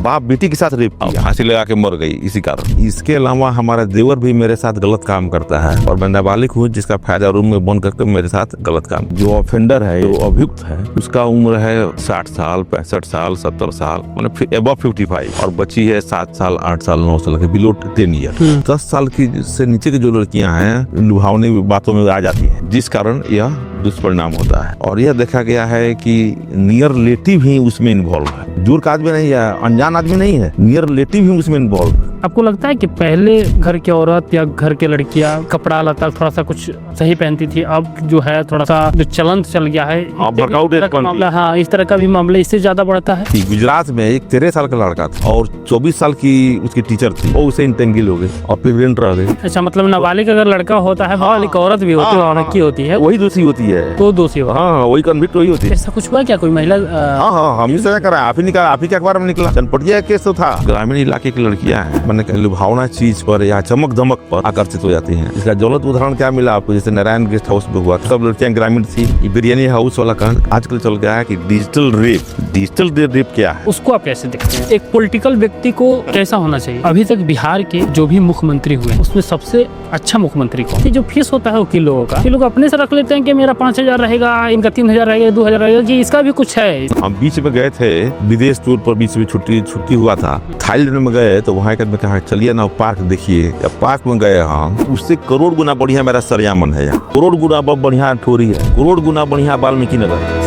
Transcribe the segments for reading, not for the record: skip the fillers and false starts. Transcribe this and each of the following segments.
बाप बेटी के साथ रेप किया, फांसी लगा के मर गई इसी कारण। इसके अलावा हमारा देवर भी मेरे साथ गलत काम करता है और मैं नाबालिग हूँ जिसका फायदा रूम में बंद करके मेरे साथ गलत काम। जो ऑफेंडर है, जो अभियुक्त है, उसका उम्र है 60 साल, 65 साल, 70 साल, मतलब एबव 55, और बच्ची है 7 साल, 8 साल, 9 साल की, बिलो 10 ईयर। 10 साल की से नीचे की जो लड़कियां हैं लुभावनी बातों में आ जाती है, जिस कारण यह दुष्परिणाम होता है। और यह देखा गया है कि नियर रिलेटिव ही उसमें इन्वॉल्व है, दूर का आदमी नहीं है, अनजान आदमी नहीं है, नियर रिलेटिव ही उसमें इन्वॉल्व है। आपको लगता है कि पहले घर की औरत या घर की लड़कियां कपड़ा लता थोड़ा सा कुछ सही पहनती थी, अब जो है थोड़ा सा जो चलन चल गया है मामला, हाँ इस तरह का भी मामला इससे ज्यादा बढ़ता है। गुजरात में एक 13 साल का लड़का था और 24 साल की उसकी टीचर थी, वो उसे इंटेंगिल हो गई और फिर रेंट रह गई। अच्छा, मतलब नाबालिग अगर लड़का होता है, नाबालिग औरत भी होती है, औरत की होती है, वही दोषी होती है, तो दोषी हो। हाँ वही कन्विक्ट वही होती है। ऐसा कुछ हुआ क्या कोई महिला? हाँ हम ही सजा करा, आप ही निकाला, आप ही के अखबार में निकला, चनपटिया केस तो था। ग्रामीण इलाके की लड़कियां हैं, मैंने लुभावना चीज पर या चमक दमक पर आकर्षित हो जाती हैं। इसका ज्वलंत उदाहरण क्या मिला आपको? जैसे नारायण गेस्ट हाउस में हुआ, सब लड़कियां ग्रामीण थी। बिरयानी हाउस वाला कांड आजकल चल गया है कि डिजिटल रेप क्या है, उसको आप कैसे देखते हैं? एक पॉलिटिकल व्यक्ति को कैसा होना चाहिए? अभी तक बिहार के जो भी मुख्यमंत्री हुए उसमें सबसे अच्छा मुख्यमंत्री कौन? ये जो फीस होता है वकील लोगों का, ये लोग अपने से रख लेते हैं कि मेरा 5,000 रहेगा, इनका 3,000 रहेगा, 2,000 रहेगा, कि इसका भी कुछ है। हम बीच में गए थे विदेश टूर पर, बीच में छुट्टी हुआ था, थाईलैंड में गए तो वहाँ एक आदमी कहा चलिए ना पार्क देखिए। पार्क में गए हम, उससे करोड़ गुना बढ़िया मेरा सरयामन है यहाँ, करोड़ गुना बढ़िया ठोरी है, करोड़ गुना बढ़िया वाल्मीकि नगर।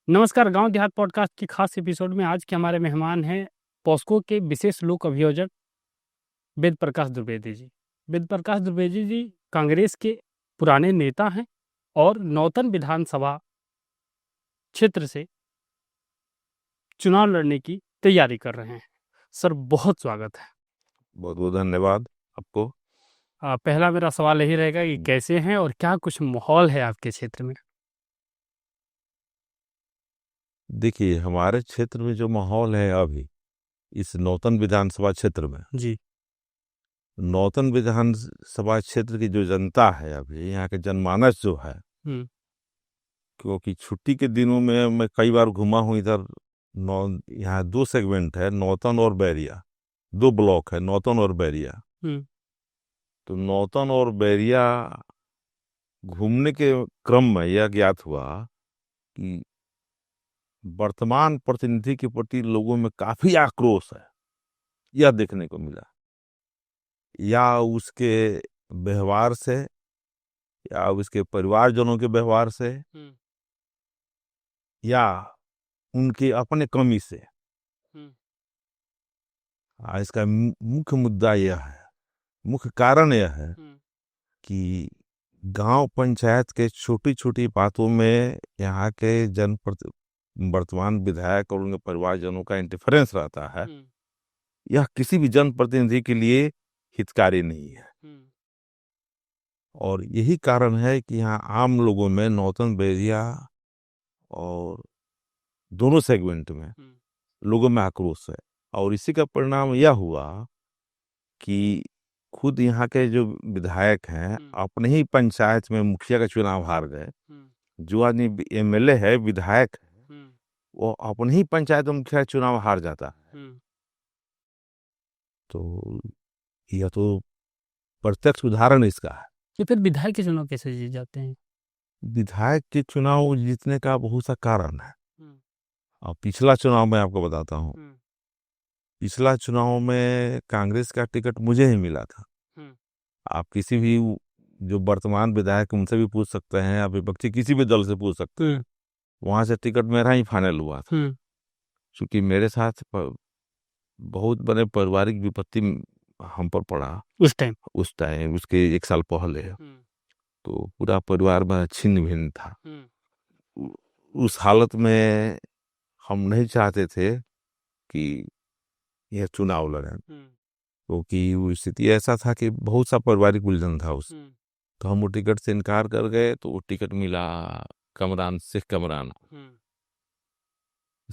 नमस्कार, गांव देहात पॉडकास्ट की खास एपिसोड में आज के हमारे मेहमान हैं पॉस्को के विशेष लोक अभियोजक वेद प्रकाश द्विवेदी जी। वेद प्रकाश द्विवेदी जी कांग्रेस के पुराने नेता हैं और नौतन विधानसभा क्षेत्र से चुनाव लड़ने की तैयारी कर रहे हैं। सर बहुत स्वागत है। बहुत बहुत धन्यवाद आपको। पहला मेरा सवाल यही रहेगा कि कैसे हैं और क्या कुछ माहौल है आपके क्षेत्र में? देखिए हमारे क्षेत्र में जो माहौल है अभी इस नौतन विधानसभा क्षेत्र में जी, नौतन विधानसभा क्षेत्र की जो जनता है, अभी यहाँ के जनमानस जो है, क्योंकि छुट्टी के दिनों में मैं कई बार घुमा हूँ इधर। यहाँ 2 सेगमेंट है, नौतन और बैरिया, 2 ब्लॉक है, नौतन और बैरिया। तो नौतन और बैरिया घूमने के क्रम में यह ज्ञात हुआ कि वर्तमान प्रतिनिधि के प्रति लोगों में काफी आक्रोश है, यह देखने को मिला। या उसके व्यवहार से, या उसके परिवारजनों के व्यवहार से, या उनके अपने कमी से। इसका मुख्य मुद्दा यह है, मुख्य कारण यह है कि गांव पंचायत के छोटी छोटी बातों में यहाँ के वर्तमान विधायक और उनके परिवारजनों का इंटरफेरेंस रहता है। यह किसी भी जनप्रतिनिधि के लिए हितकारी नहीं है। और यही कारण है कि यहाँ आम लोगों में नौतन बैरिया और दोनों सेगमेंट में लोगों में आक्रोश है। और इसी का परिणाम यह हुआ कि खुद यहाँ के जो विधायक हैं अपने ही पंचायत में मुखिया का चुनाव हार गए। जो आदमी एमएलए है, विधायक है, वो अपने ही पंचायत में मुखिया चुनाव हार जाता है। तो यह तो प्रत्यक्ष उदाहरण इसका है कि फिर विधायक के चुनाव कैसे जीत जाते हैं? विधायक के चुनाव जीतने का बहुत सा कारण है। और पिछला चुनाव मैं आपको बताता हूँ, पिछला चुनाव में कांग्रेस का टिकट मुझे ही मिला था। आप किसी भी जो वर्तमान विधायक उनसे भी पूछ सकते हैं, आप विपक्षी किसी भी दल से पूछ सकते हैं, वहां से टिकट मेरा ही फाइनल हुआ था। क्योंकि मेरे साथ बहुत बड़े पारिवारिक विपत्ति हम पर पड़ा उस टाइम उसके 1 साल पहले। तो पूरा परिवार में छिन्न भिन्न था। उस हालत में हम नहीं चाहते थे कि यह चुनाव लड़ें, क्योंकि वो स्थिति ऐसा था कि बहुत सा पारिवारिक उलझन था उस। तो हम वो टिकट से इनकार कर गए। तो वो टिकट मिला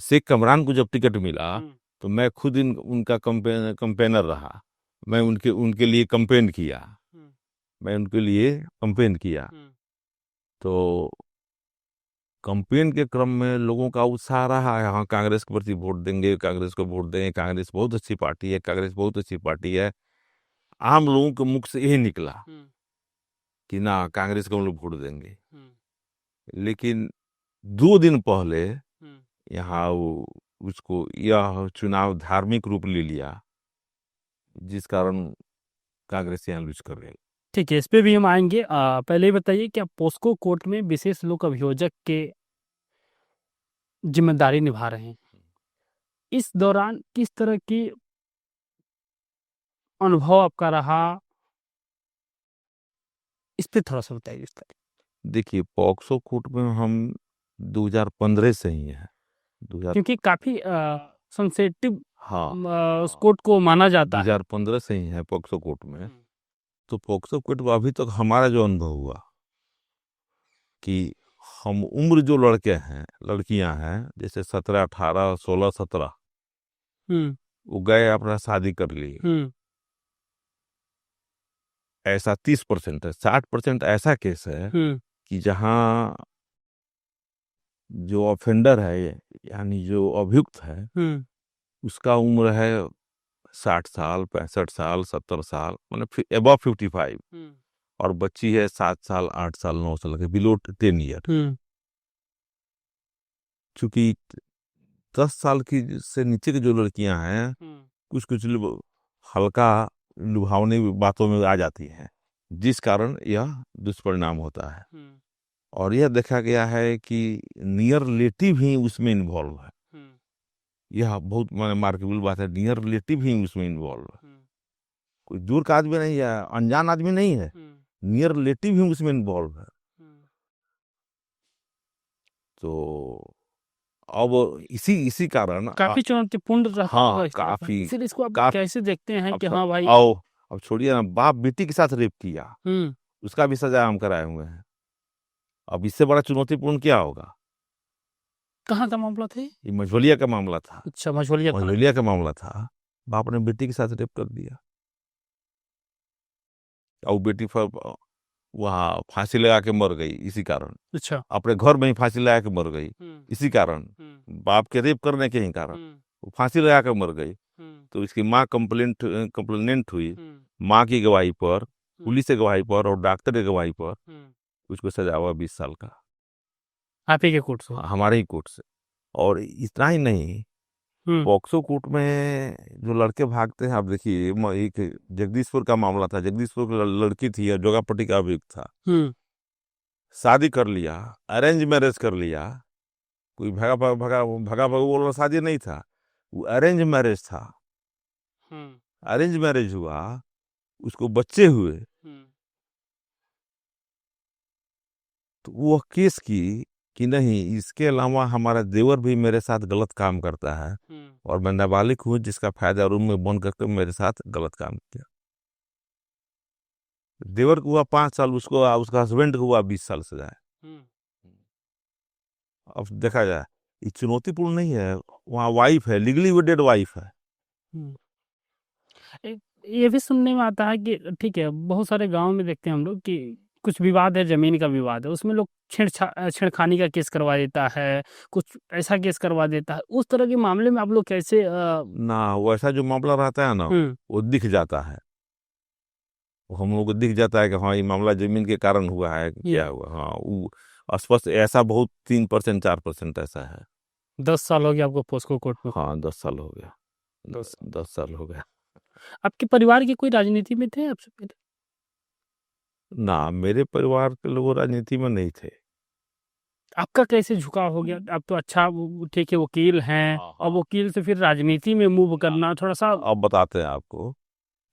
शेख कमरान को जब टिकट मिला तो मैं खुद उनका कंपेनर रहा। मैं उनके उनके लिए कैंपेन किया। मैं उनके लिए कैंपेन किया। तो कैंपेन के क्रम में लोगों का उत्साह रहा है, हाँ कांग्रेस के प्रति वोट देंगे, कांग्रेस को वोट देंगे, कांग्रेस बहुत अच्छी पार्टी है, कांग्रेस बहुत अच्छी पार्टी है। आम लोगों के मुख से यही निकला कि ना कांग्रेस को हम लोग वोट देंगे। लेकिन 2 दिन पहले यहाँ उसको यह चुनाव धार्मिक रूप ले लिया, जिस कारण कांग्रेस यहाँ लूज कर गई। ठीक है, इस पे भी हम आएंगे। पहले ही बताइए कि आप पोस्को कोर्ट में विशेष लोक अभियोजक के जिम्मेदारी निभा रहे हैं। इस दौरान किस तरह की अनुभव आपका रहा, इस पे थोड़ा सा बताइए विस्तार। देखिए, पॉक्सो कोर्ट में हम 2015 से ही हैं। क्योंकि काफी सेंसिटिव हाँ, उस कोर्ट को माना जाता है। 2015 से ही है पॉक्सो कोर्ट में। तो पॉक्सो कोर्ट में अभी तक हमारा जो अनुभव हुआ कि हम उम्र जो लड़के हैं लड़कियां हैं, जैसे 17, 18, 16, 17, वो गए अपना शादी कर लिए, ऐसा 30% है। 60% ऐसा केस है कि जहाँ जो ऑफेंडर है यानी जो अभियुक्त है उसका उम्र है 60 साल, 65 साल, 70 साल, मतलब अबव 55, और बच्ची है 7 साल, 8 साल, 9 साल के, बिलो 10 ईयर। चूंकि 10 साल की से नीचे की जो लड़कियां हैं कुछ कुछ हल्का लुभावनी बातों में आ जाती हैं, जिस कारण यह दुष्परिणाम होता है। और यह देखा गया है कि नियर रिलेटिव ही उसमें इन्वॉल्व है। यह बहुत मार्केबल बात है, नियर रिलेटिव ही उसमें इन्वॉल्व है। कोई दूर का आदमी नहीं है, अनजान आदमी नहीं है, नियर रिलेटिव ही उसमें इन्वॉल्व है। तो अब इसी कारण काफी चुनौतीपूर्ण रहता हाँ, होगा इस तरह का। काफी फिर इसको आप कैसे देखते हैं कि हाँ भाई, आओ अब छोड़िए ना, बाप बेटी के साथ रेप किया, उसका भी सजा हम कराए हुए हैं। अब इससे बड़ा चुनौतीपूर्ण क्या होगा? कहाँ का मामला था ये मझोलिया का मामला था। अच्छा, मझोलिया का मामला था। बाप ने बेटी के साथ रेप कर दिया और बेटी वहाँ फांसी लगा के मर गई इसी कारण। अच्छा, अपने घर में ही फांसी लगा के मर गई इसी कारण, बाप के रेप करने के ही कारण वो फांसी लगा के मर गई। तो इसकी माँ कंप्लेनेंट हुई, माँ की गवाही पर, पुलिस की गवाही पर और डॉक्टर की गवाही पर उसको सजा हुआ 20 साल का, आप ही के कोर्ट से? हमारे ही कोर्ट से। और इतना ही नहीं, पॉक्सो कोर्ट में जो लड़के भागते हैं, आप देखिए एक जगदीशपुर का मामला था। जगदीशपुर की लड़की थी, जोगापट्टी का अभियुक्त था, शादी कर लिया, अरेंज मैरिज कर लिया। कोई भगा भगा भगा भगा वाला शादी नहीं था, वो अरेंज मैरिज था। अरेंज मैरिज हुआ, उसको बच्चे हुए, तो वो केस की कि नहीं, इसके अलावा हमारा देवर भी मेरे साथ गलत काम करता है और मैं नाबालिग हूँ, जिसका फायदा रूम में बंद करके मेरे साथ गलत काम किया। देवर को हुआ 5 साल, उसको उसका हस्बैंड को हुआ 20 साल सजा है। अब देखा जाए, ये चुनौतीपूर्ण नहीं है, वहाँ वाइफ है, लीगली वेडेड वाइफ है। ये भी सुनने में आता है कि ठीक है, बहुत सारे गांव में देखते हैं हम लोग कि कुछ विवाद है, जमीन का विवाद है, उसमें लोग छेड़खानी का केस करवा देता है, कुछ ऐसा केस करवा देता है। उस तरह के मामले में आप लोग कैसे ना, वैसा जो मामला रहता है ना, वो दिख जाता है, हम लोग को दिख जाता है कि हाँ ये मामला जमीन के कारण हुआ है, क्या हुआ। हाँ, वो स्पष्ट ऐसा बहुत 3%, 4% ऐसा है। 10 साल हो गया आपको पोस्को कोर्ट में? हाँ, 10 साल हो गया, 10 साल हो गया। आपके परिवार के कोई राजनीति में थे आपसे पहले? ना, मेरे परिवार के लोग राजनीति में नहीं थे। आपका कैसे झुकाव हो गया? आप तो अच्छा ठीक है वकील हैं, और वकील से फिर राजनीति में मूव करना थोड़ा सा। अब बताते हैं आपको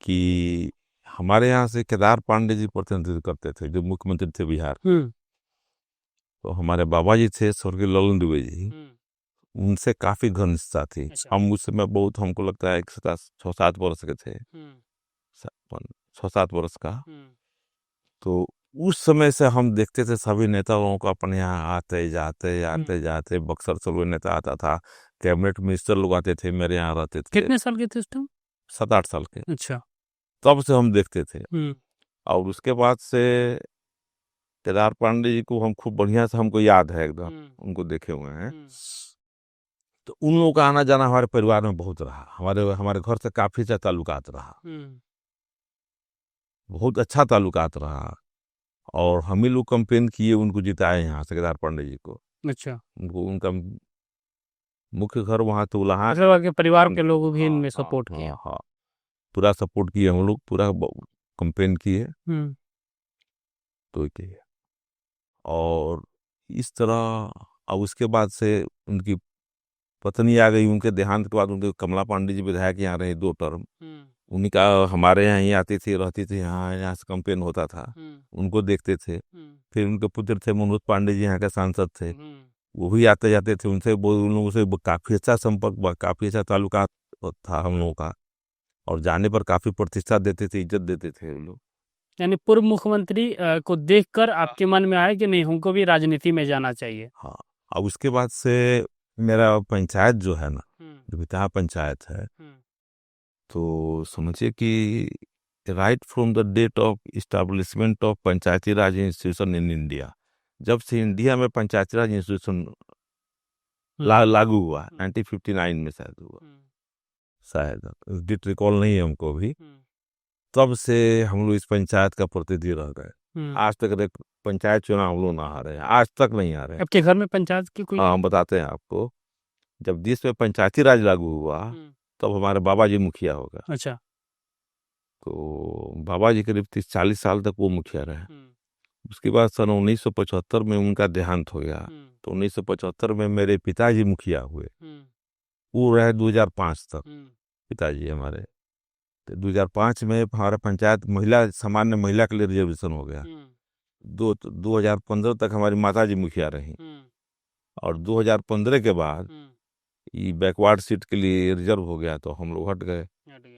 कि हमारे यहाँ से केदार पांडे जी प्रतिनिधित्व करते थे, जो मुख्यमंत्री थे बिहार। तो हमारे बाबा जी थे स्वर्गीय ललन दुबे जी, उनसे काफी घनिष्ठता थी। हम उस समय बहुत, हमको लगता है 6-7 वर्ष के थे, 6-7 वर्ष का। तो उस समय से हम देखते थे सभी नेताओं को अपने यहाँ आते जाते। बक्सर से कोई नेता आता था, कैबिनेट मिनिस्टर लोग आते थे, मेरे यहाँ रहते थे। कितने साल के थे उस टाइम? 7-8 साल के। अच्छा। तब से हम देखते थे। और उसके बाद से केदार पांडे जी को हम खूब बढ़िया से, हमको याद है एकदम, उनको देखे हुए हैं। तो उन लोगों का आना जाना हमारे परिवार में बहुत रहा, हमारे हमारे घर से काफी अच्छा ताल्लुकात रहा, बहुत अच्छा ताल्लुकात रहा। और हम ही लोग कंपेन किए, उनको जिताए यहाँ से, केदार पांडे जी को। अच्छा, उनको, उनका मुख्य घर वहाँ तुलहा। मतलब आपके परिवार के लोग भी हाँ इनमें हाँ सपोर्ट हाँ किया। हाँ, पूरा सपोर्ट किए हम लोग, पूरा कंपेन किए। तो ये, और इस तरह। अब उसके बाद से उनकी पत्नी आ गई, उनके देहांत के बाद उनके कमला पांडे जी विधायक यहाँ रहे 2 टर्म। उन्हीं का हमारे यहाँ ही आती थी, रहती थी यहाँ, यहाँ से कंपेन होता था, उनको देखते थे। फिर उनके पुत्र थे मनोज पांडे जी, यहाँ के सांसद थे, वो भी आते जाते थे, उनसे उन लोगों से काफी अच्छा संपर्क, काफी अच्छा ताल्लुकात था हम लोगों का। और जाने पर काफी प्रतिष्ठा देते थे, इज्जत देते थे वो लोग। यानी पूर्व मुख्यमंत्री को देखकर आपके मन में आया कि नहीं, हमको भी राजनीति में जाना चाहिए। हाँ। अब उसके बाद से मेरा पंचायत जो है ना, जो बितहा पंचायत है, तो समझिए कि right from the date of establishment of Panchayati Raj institution in India, जब से इंडिया में पंचायती राज इंस्टीट्यूशन लागू हुआ, 1959 में शायद हुआ, शायद डिट रिकॉल नहीं है हमको भी। तब से हम लोग इस पंचायत का प्रतिनिधि रह गए। आज तक पंचायत चुनाव हम लोग ना हारे हैं, आज तक नहीं हारे। आपके घर में पंचायत की कोई? हाँ, हम बताते हैं आपको। जब देश में पंचायती राज लागू हुआ, तब हमारे बाबा जी मुखिया हो गए। अच्छा। तो बाबा जी करीब 30-40 साल तक वो मुखिया रहे। उसके बाद सन 1975 में उनका देहांत हो गया। तो 1975 में मेरे पिताजी मुखिया हुए, वो रहे 2005 तक पिताजी हमारे। तो 2005 में हमारा पंचायत महिला, सामान्य महिला के लिए रिजर्वेशन हो गया। 2015 तक हमारी माता जी मुखिया रही। और 2015 के बाद ये बैकवर्ड सीट के लिए रिजर्व हो गया, तो हम लोग हट गए।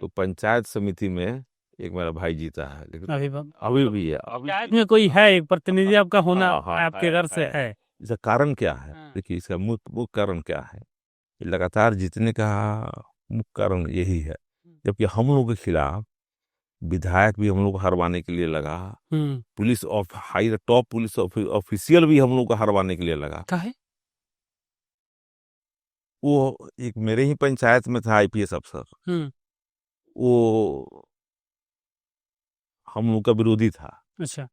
तो पंचायत समिति में एक मेरा भाई जीता है, लेकिन अभी भी है। पंचायत में कोई है, एक प्रतिनिधि आपका होना आपके घर से है। इसका कारण क्या है? देखिए, इसका मुख्य कारण क्या है? लगातार जीतने का मुख्य कारण यही है, जबकि हम लोगों के खिलाफ विधायक भी हम लोग को हरवाने के लिए लगा, police high top police official भी हम लोग को हरवाने के लिए लगा। है? वो एक मेरे ही पंचायत में था आईपीएस अफसर, वो हम लोग का विरोधी था। अच्छा।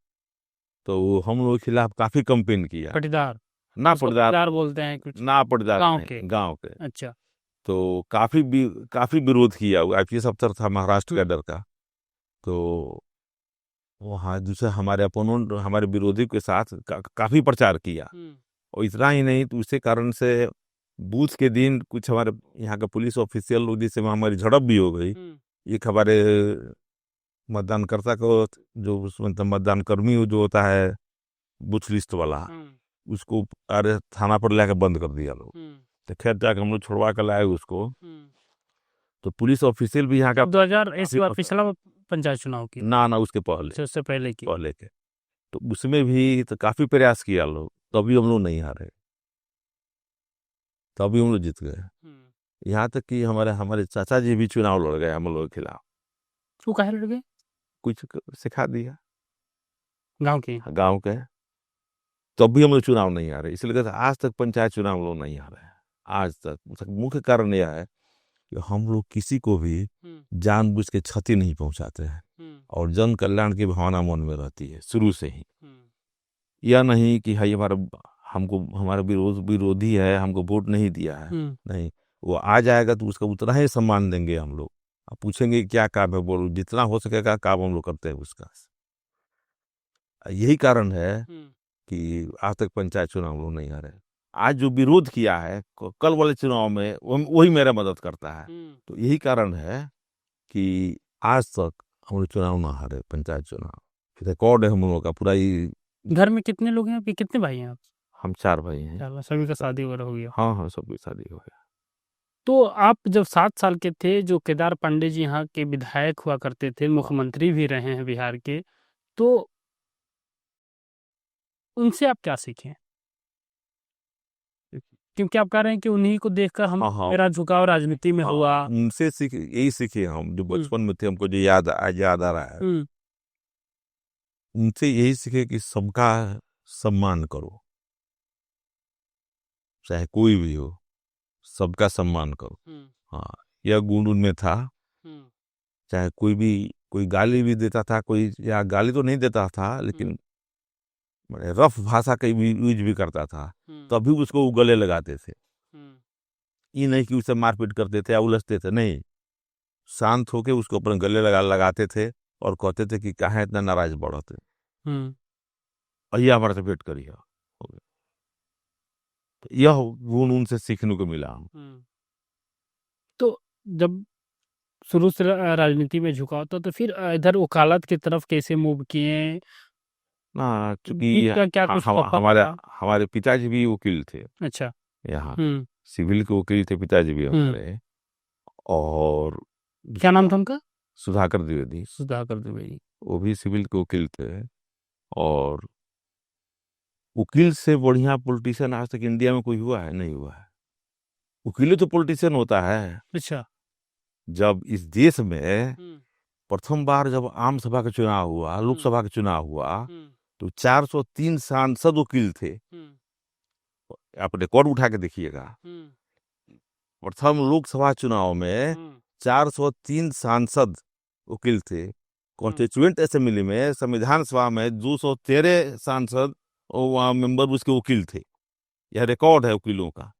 तो वो हम लोग के खिलाफ काफी कंपेन किया। पटीदार ना पटीदार बोलते हैं कुछ, ना पटीदार गांव के। अच्छा। तो काफी विरोध किया। आईपीएस अफसर था महाराष्ट्र कैडर का। तो वहाँ दूसरे हमारे अपोनेंट, हमारे विरोधी के साथ काफी प्रचार किया। और इतना ही नहीं, तो उसी कारण से बूथ के दिन कुछ हमारे यहाँ का पुलिस ऑफिशियल लोग जिससे हमारी झड़प भी हो गई। एक हमारे मतदानकर्ता को, जो मतलब मतदान कर्मी जो होता है बूथ लिस्ट वाला, उसको अरे थाना पर लाके बंद कर दिया लोग। तो खैर जाकर हम लोग छुड़वा कर लाए उसको। तो पुलिस ऑफिशियल भी यहाँ का 2000 इसके बाद पिछला पंचायत चुनाव की ना उसके पहले, उससे पहले के। तो उसमें भी तो काफी प्रयास किया लोग, तभी हम लोग नहीं हारे, तभी हम लोग जीत गए। यहाँ तक कि हमारे चाचा जी भी चुनाव लड़ गए हम लोग के खिलाफ। वो कहे लड़ गए? कुछ सिखा दिया गांव के। तब भी हम लोग चुनाव नहीं हारे। इसलिए कहते आज तक पंचायत चुनाव हम लोग नहीं हारे हैं, आज तक। मुख्य कारण यह है कि हम लोग किसी को भी जानबूझ के क्षति नहीं पहुंचाते हैं, और जन कल्याण की भावना मन में रहती है शुरू से ही। यह नहीं कि भाई हमारा विरोधी है, हमको वोट नहीं दिया है, नहीं। वो आ जाएगा तो उसका उतना ही सम्मान देंगे हम लोग। अब पूछेंगे क्या काम है, बोलो जितना हो सकेगा काम हम लोग करते हैं उसका। यही कारण है कि आज तक पंचायत चुनाव हम लोग नहीं हारे। आज जो विरोध किया है कल वाले चुनाव में, वही मेरा मदद करता है। तो यही कारण है कि आज तक हम लोग चुनाव ना हारे, पंचायत चुनाव रिकॉर्ड है हम लोगों का पूरा ही। घर में कितने लोग हैं आपके, कितने भाई हैं आप? हम 4 भाई हैं। सभी का शादी वगैरह हो गया? हाँ, सबकी शादी हो गया। तो आप जब 7 साल के थे, जो केदार पांडे जी यहाँ के विधायक हुआ करते थे, मुख्यमंत्री भी रहे हैं बिहार के, तो उनसे आप क्या सीखे? क्योंकि आप कह रहे हैं कि उन्हीं को देखकर हम हाँ हाँ मेरा झुकाव राजनीति में हुआ। हाँ, उनसे सीख यही सीखे हम, जो बचपन में थे, हमको जो याद आज याद आ रहा है, हम्म उनसे यही सीखे कि सबका सम्मान करो, चाहे कोई भी हो, सबका सम्मान करो। हाँ, यह गुण उनमें था। चाहे कोई गाली भी देता था, कोई या गाली तो नहीं देता था, लेकिन रफ भाषा का यूज भी करता था, तभी उसको वो गले लगाते थे। ये नहीं कि उसे मारपीट करते थे या उलझते थे, नहीं, शांत होके उसको अपने गले लगाते थे और कहते थे कि काहे इतना नाराज बढ़ते, यह हमारे से भेंट करिए। हो गया। तो यह गुण उनसे सीखने को मिला। तो जब शुरू से राजनीति में झुकाव था, तो फिर इधर वकालत की तरफ कैसे मूव किए? ना, चूंकि इनका क्या कुछ सफर हमारे था? हमारे पिताजी भी वकील थे अच्छा। यहाँ, हम्म सिविल के वकील थे पिताजी भी हम्म हमारे। और क्या नाम था उनका? सुधाकर द्विवेदी, सुधाकर द्विवेदी। वो भी सिविल के वकील थे। और वकील से बढ़िया पॉलिटिशियन आज तक इंडिया में कोई हुआ है? नहीं हुआ है। वकील तो पॉलिटिशियन होता है। अच्छा। जब इस देश में प्रथम बार जब आम सभा का चुनाव हुआ, लोकसभा का चुनाव हुआ, तो 403 सांसद वकील थे। आप रिकॉर्ड उठा के देखिएगा, प्रथम लोकसभा चुनाव में 403 सांसद वकील थे। कॉन्स्टिट्यूएंट असेंबली में, संविधान सभा में 213 सांसद और वहाँ मेंबर उसके वकील थे। यह रिकॉर्ड है वकीलों का।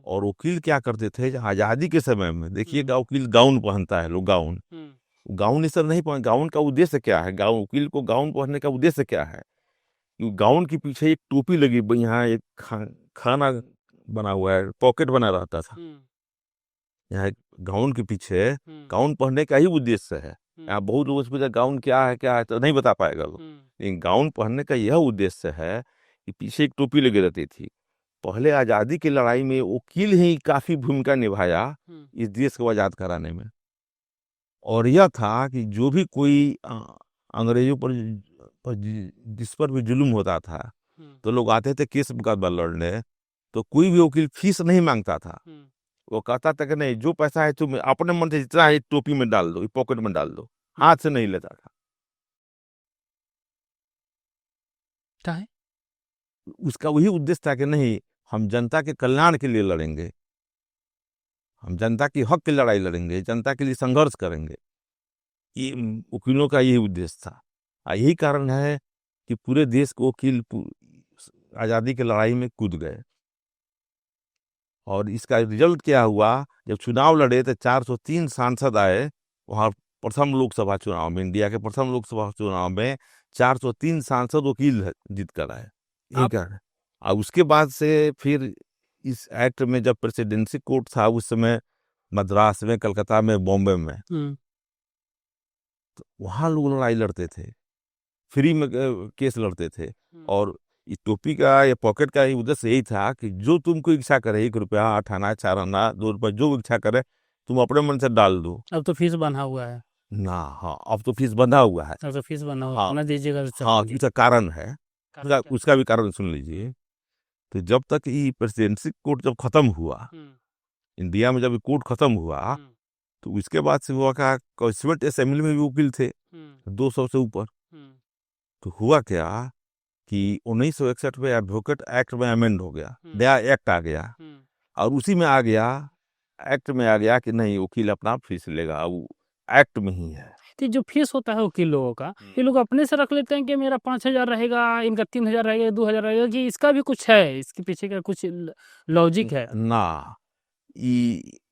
और वकील क्या करते थे आजादी के समय में? देखिएगा, वकील गाउन पहनता है, लोग गाउन, गाउन इस तरह नहीं पहन। गाउन का उद्देश्य क्या है? गाउन, वकील को गाउन पहनने का उद्देश्य क्या है? गाउन के पीछे एक टोपी लगी, यहाँ एक खाना बना हुआ है, पॉकेट बना रहता था। यहाँ गाउन के पीछे गाउन पहनने का ही उद्देश्य है। यहाँ बहुत लोग पूछा गाउन क्या है तो नहीं बता पाएगा लोग, लेकिन गाउन पहनने का यह उद्देश्य है कि पीछे एक टोपी लगी रहती थी। पहले आज़ादी की लड़ाई में वकील ही काफी भूमिका निभाया इस देश को आज़ाद कराने में। और यह था कि जो भी कोई अंग्रेजों पर जिस पर भी जुल्म होता था, तो लोग आते थे केस मुकदमा लड़ने, तो कोई भी वकील फीस नहीं मांगता था। वो कहता था कि नहीं, जो पैसा है तुम अपने मन से जितना है टोपी में डाल दो, पॉकेट में डाल दो, हाथ से नहीं लेता था। क्या है? उसका वही उद्देश्य था कि नहीं, हम जनता के कल्याण के लिए लड़ेंगे, हम जनता के हक की लड़ाई लड़ेंगे, जनता के लिए संघर्ष करेंगे। ये वकीलों का यही उद्देश्य था। यही कारण है कि पूरे देश को वकील आज़ादी की लड़ाई में कूद गए। और इसका रिजल्ट क्या हुआ? जब चुनाव लड़े तो 403 सांसद आए वहाँ प्रथम लोकसभा चुनाव में, इंडिया के प्रथम लोकसभा चुनाव में 403 सांसद वकील जीत कर आए। यही कारण है। और उसके बाद से फिर इस एक्ट में, जब प्रेसिडेंसी कोर्ट था उस समय मद्रास में, कलकत्ता में, बॉम्बे में, तो वहाँ लोग लड़ाई लड़ते थे, फ्री में केस लड़ते थे। और इस टोपी का या पॉकेट का उद्देश्य यही था कि जो तुमको इच्छा करे, 1 रुपया, 8 आना, 4 आना, 2 रुपया, जो इच्छा करे तुम अपने मन से डाल दो। अब तो फीस बना हुआ है ना। हाँ, अब तो फीस बंधा हुआ है। अब तो फीस बना हुआ हाँ, है, ना दीजिएगा तो हाँ, चलेगी। इसका कारण है, कारण क्या? उसका भी कारण सुन लीजिए। तो जब तक ये प्रेसिडेंसी कोर्ट जब खत्म हुआ, इंडिया में जब कोर्ट खत्म हुआ, तो उसके बाद से हुआ क्या, कॉन्स्टिट्यूएंट असेंबली में भी वकील थे 200 से ऊपर। तो हुआ क्या कि 1961 में एडवोकेट एक्ट में अमेंड हो गया, नया एक्ट आ गया। और उसी में आ गया, एक्ट में आ गया कि नहीं, वकील अपना फीस लेगा, वो एक्ट में ही है। तो जो फीस होता है वकील लोगों का, ये लोग अपने से रख लेते हैं कि मेरा 5,000 रहेगा, इनका 3,000 रहेगा, 2,000 रहेगा, कि इसका भी कुछ है, इसके पीछे का कुछ लॉजिक है? ना,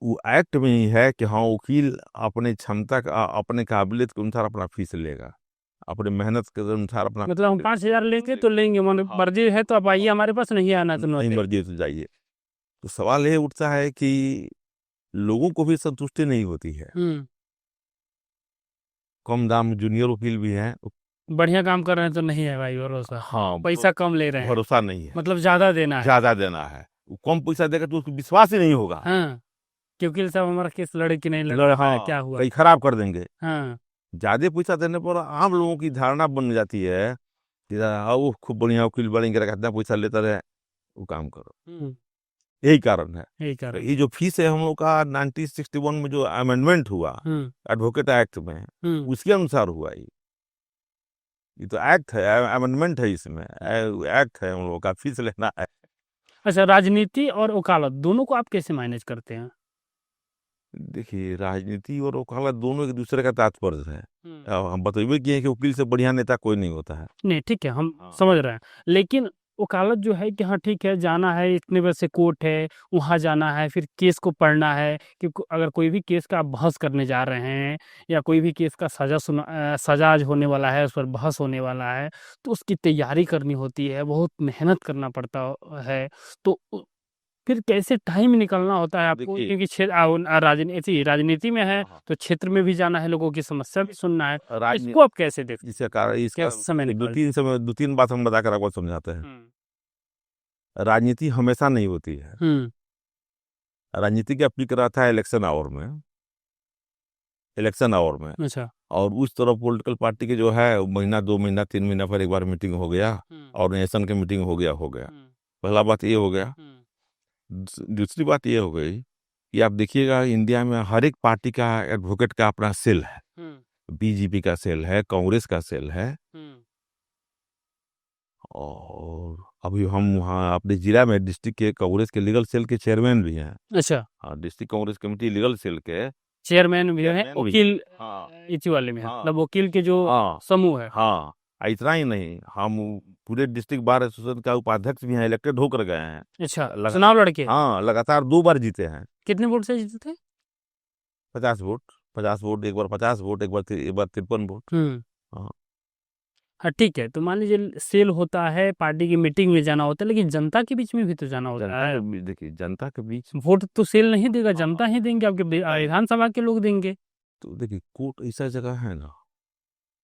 वो एक्ट में ही है कि हाँ, वकील अपने क्षमता का, अपने काबिलियत के अनुसार अपना फीस लेगा, अपने मेहनत के अनुसार अपना। मतलब हम 5,000 लेंगे तो लेंगे, मर्जी है तो आप आइए हमारे पास, नहीं आना तो नहीं, मर्जी तो जाइए। तो सवाल ये उठता है कि लोगों को भी संतुष्टि नहीं होती है। कम दाम जूनियर वकील भी हैं, बढ़िया काम कर रहे हैं तो नहीं है भाई भरोसा। हाँ, पैसा कम ले रहे हैं, भरोसा नहीं है, मतलब ज्यादा देना है। ज्यादा देना है। वो कम पैसा देगा तो उसको विश्वास ही नहीं होगा। हाँ, क्योंकि वकील साहब हमारा केस लड़े कि नहीं लड़े, हाँ, क्या हुआ, कहीं खराब कर देंगे। हाँ। ज्यादा पैसा देने पर आम लोगों की धारणा बन जाती है कि वो खूब बढ़िया वकील बनेंगे, कितना पैसा लेता रहे, वो काम करो। यही कारण है। यही कारण ये जो फीस है हम लोग का 1961 में जो अमेंडमेंट हुआ एडवोकेट एक्ट में, उसके अनुसार हुआ। ये तो एक्ट है, अमेंडमेंट है, इसमें एक्ट है, हम लोग का फीस लेना है। अच्छा, राजनीति और वकालत दोनों को आप कैसे मैनेज करते हैं? देखिए, राजनीति और वकालत दोनों एक दूसरे का तात्पर्य है। हम बतइबे किए कि वकील से बढ़िया नेता कोई नहीं होता है। नहीं, ठीक है, हम हाँ। समझ रहे हैं, लेकिन वकालत जो है कि हाँ ठीक है, जाना है, इतने बजे से कोर्ट है, वहाँ जाना है, फिर केस को पढ़ना है कि अगर कोई भी केस का आप बहस करने जा रहे हैं या कोई भी केस का सजा आज होने वाला है, उस पर बहस होने वाला है, तो उसकी तैयारी करनी होती है, बहुत मेहनत करना पड़ता है। तो फिर कैसे टाइम निकालना होता है आपको? देखिए, क्योंकि राजनीति में है हाँ, तो क्षेत्र में भी जाना है, लोगों की समस्या भी सुनना है, राजनीति इसको आप कैसे देखते इसका कारण हैं? इसका कैसे समय दो तीन बात हम बताकर आपको समझाते हैं। निकाल राजनीति हमेशा नहीं होती है। राजनीति का पीक रहता है इलेक्शन आवर में। अच्छा। और उस तरफ पॉलिटिकल पार्टी के जो है महीना 2 महीना 3 महीना पर एक बार मीटिंग हो गया, ऑर्गेनाइजेशन की मीटिंग हो गया। पहला बात ये हो गया। दूसरी बात ये हो गई कि आप देखिएगा, इंडिया में हर एक पार्टी का एडवोकेट का अपना सेल है। बीजेपी का सेल है, कांग्रेस का सेल है, और अभी हम वहाँ अपने जिला में डिस्ट्रिक्ट के कांग्रेस के लीगल सेल के चेयरमैन भी हैं। अच्छा, हाँ, district Congress committee legal cell के चेयरमैन भी है, चेयरमैन भी। वकील हाँ, इसी वाले में है, हाँ, मतलब वकील के जो हाँ, समूह है। हाँ। इतना ही नहीं, हम पूरे डिस्ट्रिक्ट बार एसोसिएशन का उपाध्यक्ष भी हैं, इलेक्टेड होकर गए हैं। अच्छा, चुनाव लड़के हाँ, लगातार 2 बार जीते हैं। कितने वोट से जीते थे? 50 वोट, 50 वोट, एक बार 50 वोट, एक बार 53 वोट। हाँ। हाँ ठीक है, तो मान लीजिए सेल होता है, पार्टी की मीटिंग में जाना होता है, लेकिन जनता के बीच में भी तो जाना होता है। देखिए, जनता के बीच वोट तो सेल नहीं देगा, जनता ही देंगे, आपके विधानसभा के लोग देंगे। तो देखिए, कोर्ट ऐसा जगह है ना,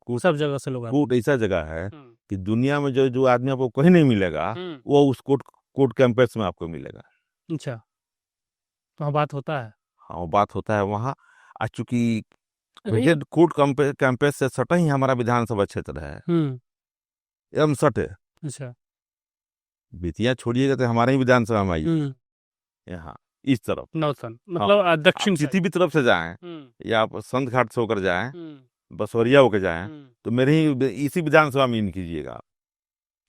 सब जगह से लोग कोर्ट ऐसा जगह है कि दुनिया में जो जो आदमी आपको कहीं नहीं मिलेगा, वो उस कोर्ट कैंपस में आपको मिलेगा। अच्छा, तो हाँ बात होता है। हाँ, वो बात होता है वहाँ। चूंकि कोर्ट कैंपस से सटा ही हमारा विधानसभा क्षेत्र है, एकदम सटे। अच्छा। बेतिया छोड़िएगा तो हमारे ही विधानसभा में आई यहाँ इस तरफ। नौतन मतलब दक्षिण किसी भी तरफ से जाएं, या आप संत घाट से होकर जाएं, बसवरिया होकर जाएं, तो मेरे ही इसी विधानसभा में इन कीजिएगा।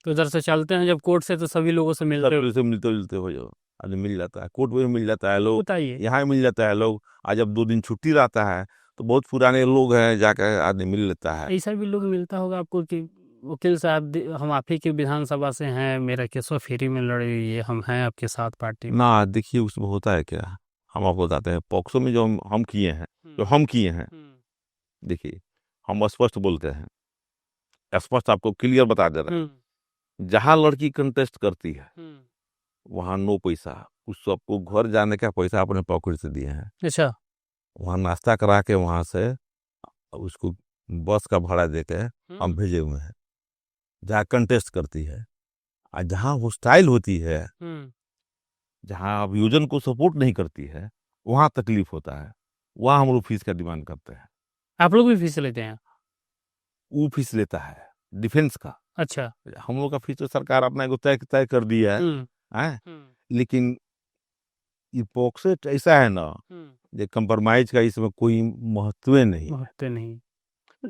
तो इधर से चलते हैं जब कोर्ट से, तो सभी लोगों से मिलते जुलते हो जाओ, आदमी मिल जाता है, कोर्ट में मिल जाता है लोग, बताइए। यहाँ मिल जाता है लोग। आज जब 2 दिन छुट्टी रहता है तो बहुत पुराने लोग हैं, जाकर आदमी मिल लेता है। ऐसा भी लोग मिलता होगा आपको कि वकील साहब हम आप ही की विधानसभा से हैं, मेरा केसवा फेरी में लड़े हुई है, हम हैं आपके साथ पार्टी में। ना, देखिए उसमें होता है क्या, हम आपको बताते हैं। पॉक्सो में जो हम किए हैं, देखिए, हम स्पष्ट बोलते हैं, स्पष्ट आपको क्लियर बता दे रहे हैं। जहाँ लड़की कंटेस्ट करती है वहाँ नो पैसा, उस सबको घर जाने का पैसा अपने पॉकेट से दिए हैं। अच्छा। वहाँ नाश्ता करा के वहाँ से उसको बस का भाड़ा दे के हम भेजे हुए हैं, जहाँ कंटेस्ट करती है। और जहाँ हॉस्टाइल होती है, जहाँ अभियोजन को सपोर्ट नहीं करती है, वहाँ तकलीफ होता है, वहाँ हम लोग फीस का डिमांड करते हैं। आप लोग भी फीस लेते हैं? वो फीस लेता है डिफेंस का। अच्छा। हम लोग का फीस तो सरकार अपना एगो तय कर दिया है। लेकिन ये पॉक्सो ऐसा है ना, ये कंप्रोमाइज का इसमें कोई महत्व नहीं।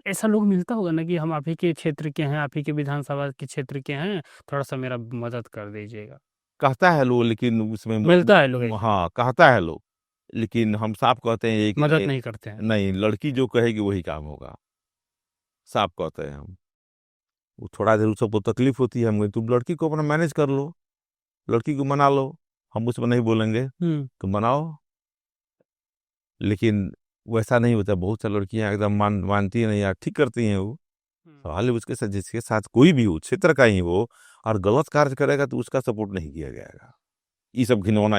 ऐसा लोग मिलता होगा ना कि हम आप ही के क्षेत्र के हैं, आप ही के विधानसभा के क्षेत्र के हैं, थोड़ा सा मेरा मदद कर दीजिएगा, कहता है लोग, लेकिन उसमें मिलता है लोग? हाँ, कहता है लोग, लेकिन हम साफ कहते हैं मदद नहीं करते हैं। नहीं, लड़की जो कहेगी वही काम होगा, साफ कहते हैं हम। वो थोड़ा देर सबको तकलीफ होती है, हम तुम लड़की को अपना मैनेज कर लो, लड़की को मना लो, हम उसमें नहीं बोलेंगे, तुम मनाओ। लेकिन वैसा नहीं होता। बहुत सारी लड़कियां एकदम मानती नहीं, यार ठीक करती हैं वो। सवाल है उसके साथ, जिसके साथ कोई भी हो, क्षेत्र का ही हो, और गलत कार्य करेगा तो उसका सपोर्ट नहीं किया जाएगा। ये सब घिनौना,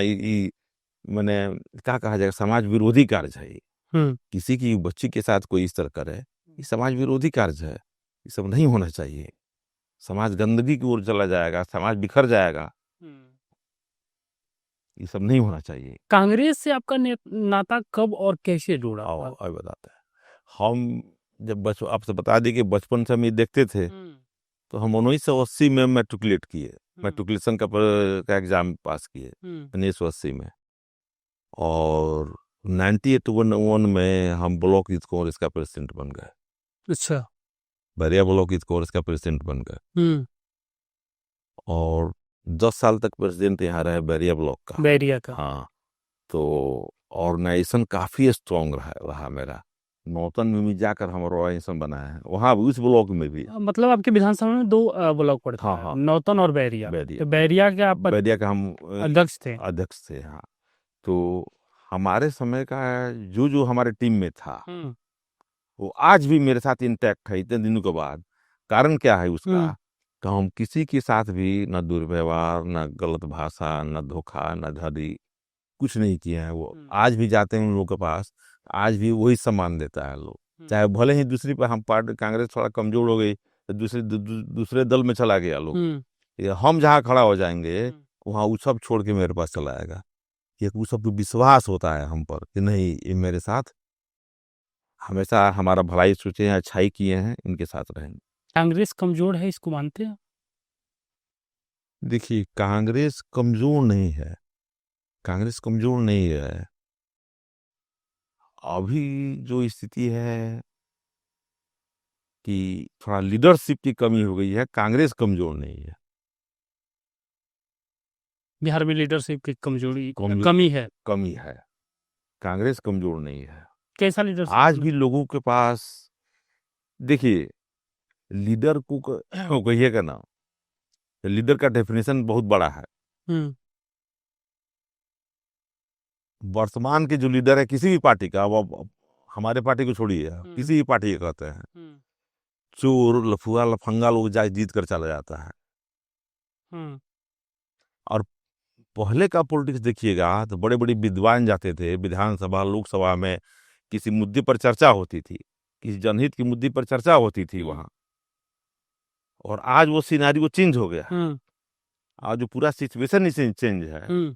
मैंने क्या कहा जाएगा, समाज विरोधी कार्य है। किसी की बच्ची के साथ कोई इस तरह करे, ये समाज विरोधी कार्य है, ये सब नहीं होना चाहिए। समाज गंदगी की ओर चला जाएगा, समाज बिखर जाएगा, ये सब नहीं होना चाहिए। कांग्रेस से आपका नाता कब और कैसे जुड़ा? और बताते हैं, हम जब आपसे बता दी कि बचपन से हम ये देखते थे, तो हम 1980 में मैट्रिकुलेट किए। मेट्रिकुलेशन का एग्जाम पास किए 1980 में। और 1981 में हम ब्लॉक यूथ कांग्रेस का प्रेसिडेंट बन गए। अच्छा। बैरिया ब्लॉक यूथ कांग्रेस का प्रेसिडेंट बन गए और 10 साल तक प्रेसिडेंट यहाँ रहे बैरिया ब्लॉक का। बैरिया का। हाँ, तो ऑर्गेनाइजेशन काफी स्ट्रांग रहा मेरा। नौतन में भी जाकर हमारा ऑर्गेनाइजेशन बनाया है, वहाँ भी उस ब्लॉक में भी। मतलब आपके विधानसभा में दो ब्लॉक पड़ते हाँ हैं, हाँ, नौतन और बैरिया। बैरिया। तो बैरिया के आप बैरिया का हम अध्यक्ष थे। अध्यक्ष थे, हाँ। तो हमारे समय का जो हमारे टीम में था वो आज भी मेरे साथ इंटैक्ट है इतने दिनों के बाद। कारण क्या है उसका कि हम किसी के साथ भी न दुर्व्यवहार, न गलत भाषा, न धोखा, न धड़ी कुछ नहीं किए हैं। वो आज भी जाते हैं उन लोगों के पास, आज भी वही सम्मान देता है लोग। चाहे भले ही दूसरी पर हम पार्टी कांग्रेस थोड़ा कमजोर हो गई तो दूसरे दल में चला गया लोग, ये हम जहाँ खड़ा हो जाएंगे वहाँ वो सब छोड़ के मेरे पास चला आएगा। ये वो सब विश्वास होता है हम पर कि नहीं, ये मेरे साथ हमेशा हमारा भलाई सोचे हैं, अच्छाई किए हैं, इनके साथ रहेंगे। कांग्रेस कमजोर है, इसको मानते हैं? देखिए, कांग्रेस कमजोर नहीं है, कांग्रेस कमजोर नहीं है। अभी जो स्थिति है कि थोड़ा लीडरशिप की कमी हो गई है, कांग्रेस कमजोर नहीं है। बिहार में लीडरशिप की कमी है। कमी है, कांग्रेस कमजोर नहीं है। कैसा लीडरशिप? आज भी लोगों के पास, देखिए, लीडर को कहिएगा ना, लीडर का डेफिनेशन बहुत बड़ा है। वर्तमान के जो लीडर है किसी भी पार्टी का, वो हमारे पार्टी को छोड़िए, किसी भी पार्टी का कहते हैं, चोर, लफुआ, लफंगा लोग जीत कर चला जाता है। और पहले का पॉलिटिक्स देखिएगा तो बड़े बड़े विद्वान जाते थे विधानसभा, लोकसभा में, किसी मुद्दे पर चर्चा होती थी, किसी जनहित की मुद्दे पर चर्चा होती थी वहां। और आज वो सिनारियो चेंज हो गया, आज जो पूरा सिचुएशन ही चेंज है।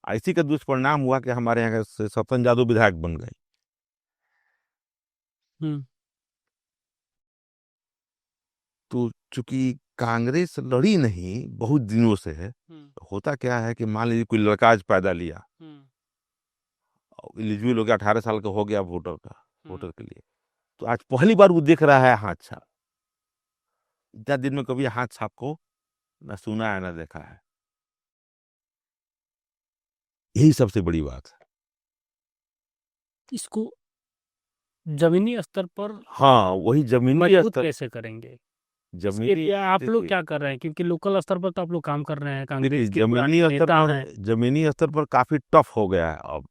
इसी का दुष्परिणाम हुआ कि हमारे यहाँ से सतन जादव विधायक बन गए। तो चूंकि कांग्रेस लड़ी नहीं बहुत दिनों से है, होता क्या है कि मान लीजिए कोई लड़का आज पैदा लिया, एलिजिबल हो गया, 18 साल का हो गया वोटर के लिए, तो आज पहली बार वो देख रहा है हाथ छाप। इतना दिन में कभी हाथ छाप को न सुना है न देखा है। यही सबसे बड़ी बात है। इसको जमीनी स्तर पर, हाँ, वही जमीनी स्तर कैसे करेंगे? जमीनी आप लोग क्या कर रहे हैं? क्योंकि लोकल स्तर पर तो आप लोग काम कर रहे हैं, कांग्रेस के जमीनी स्तर पर काफी टफ हो गया है। अब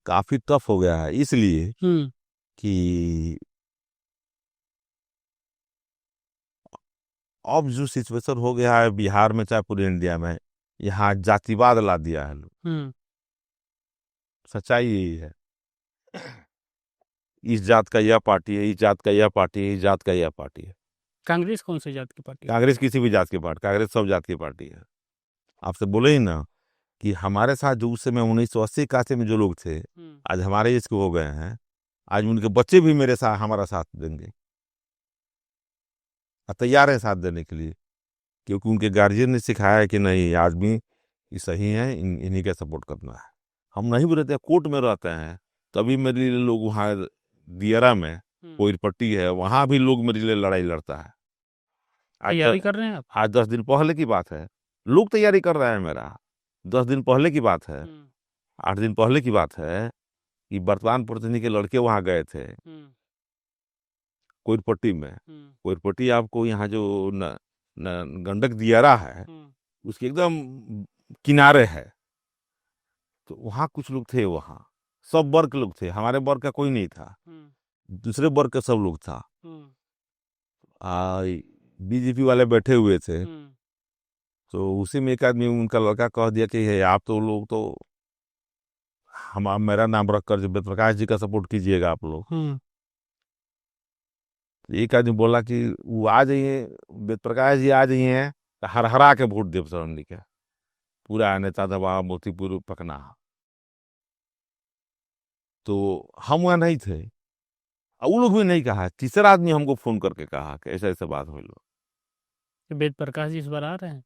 काफी टफ हो गया है इसलिए कि अब जो सिचुएशन हो गया है बिहार में, चाहे पूरे इंडिया में, यहाँ जातिवाद ला दिया है लोग। सच्चाई यही है, इस जात का यह पार्टी है, इस जात का यह पार्टी है, इस जात का यह पार्टी है। कांग्रेस कौन सी जात की पार्टी? कांग्रेस किसी भी जात की पार्टी, कांग्रेस सब जात की पार्टी है। आपसे बोले ही ना कि हमारे साथ जो उस समय 1980 में जो लोग थे, आज हमारे एज के हो गए हैं, आज उनके बच्चे भी मेरे साथ हमारा साथ देंगे, तैयार है साथ देने के लिए, क्योंकि उनके गार्जियन ने सिखाया है कि नहीं, आदमी ये सही है, इन्हीं का सपोर्ट करना है। हम नहीं भी रहते, कोर्ट में रहते हैं तभी मेरे लिए लोग, वहाँ दियरा में कोई पट्टी है, वहां भी लोग मेरे लिए लड़ाई लड़ता है। तैयारी कर रहे हैं आप? आज 10 दिन पहले की बात है, लोग तैयारी कर रहे हैं मेरा। 10 दिन पहले की बात है, 8 दिन पहले की बात है कि वर्तमान प्रतिनिधि के लड़के वहां गए थे कोइरपट्टी में। कोइरपट्टी आपको यहाँ जो गंडक दियारा है उसके एकदम किनारे है। तो वहां कुछ लोग थे, वहां सब वर्ग के लोग थे, हमारे वर्ग का कोई नहीं था, दूसरे वर्ग का सब लोग था। बीजेपी वाले बैठे हुए थे, तो उसी में एक आदमी, उनका लड़का, कह दिया कि आप तो लोग तो हम मेरा नाम रखकर जो वेद प्रकाश जी का सपोर्ट कीजिएगा आप लोग। एक आदमी बोला कि वो आ जाइए, वेद प्रकाश जी आ जाइए, तो हर हरा के वोट देव सर के पूरा नेता दबा मोतीपुर पकना। तो हम वहाँ नहीं थे, वो लोग भी नहीं कहा। तीसरा आदमी हमको फोन करके कहा कि ऐसा ऐसा बात हो लो। तो वेद प्रकाश जी इस बार आ रहे हैं?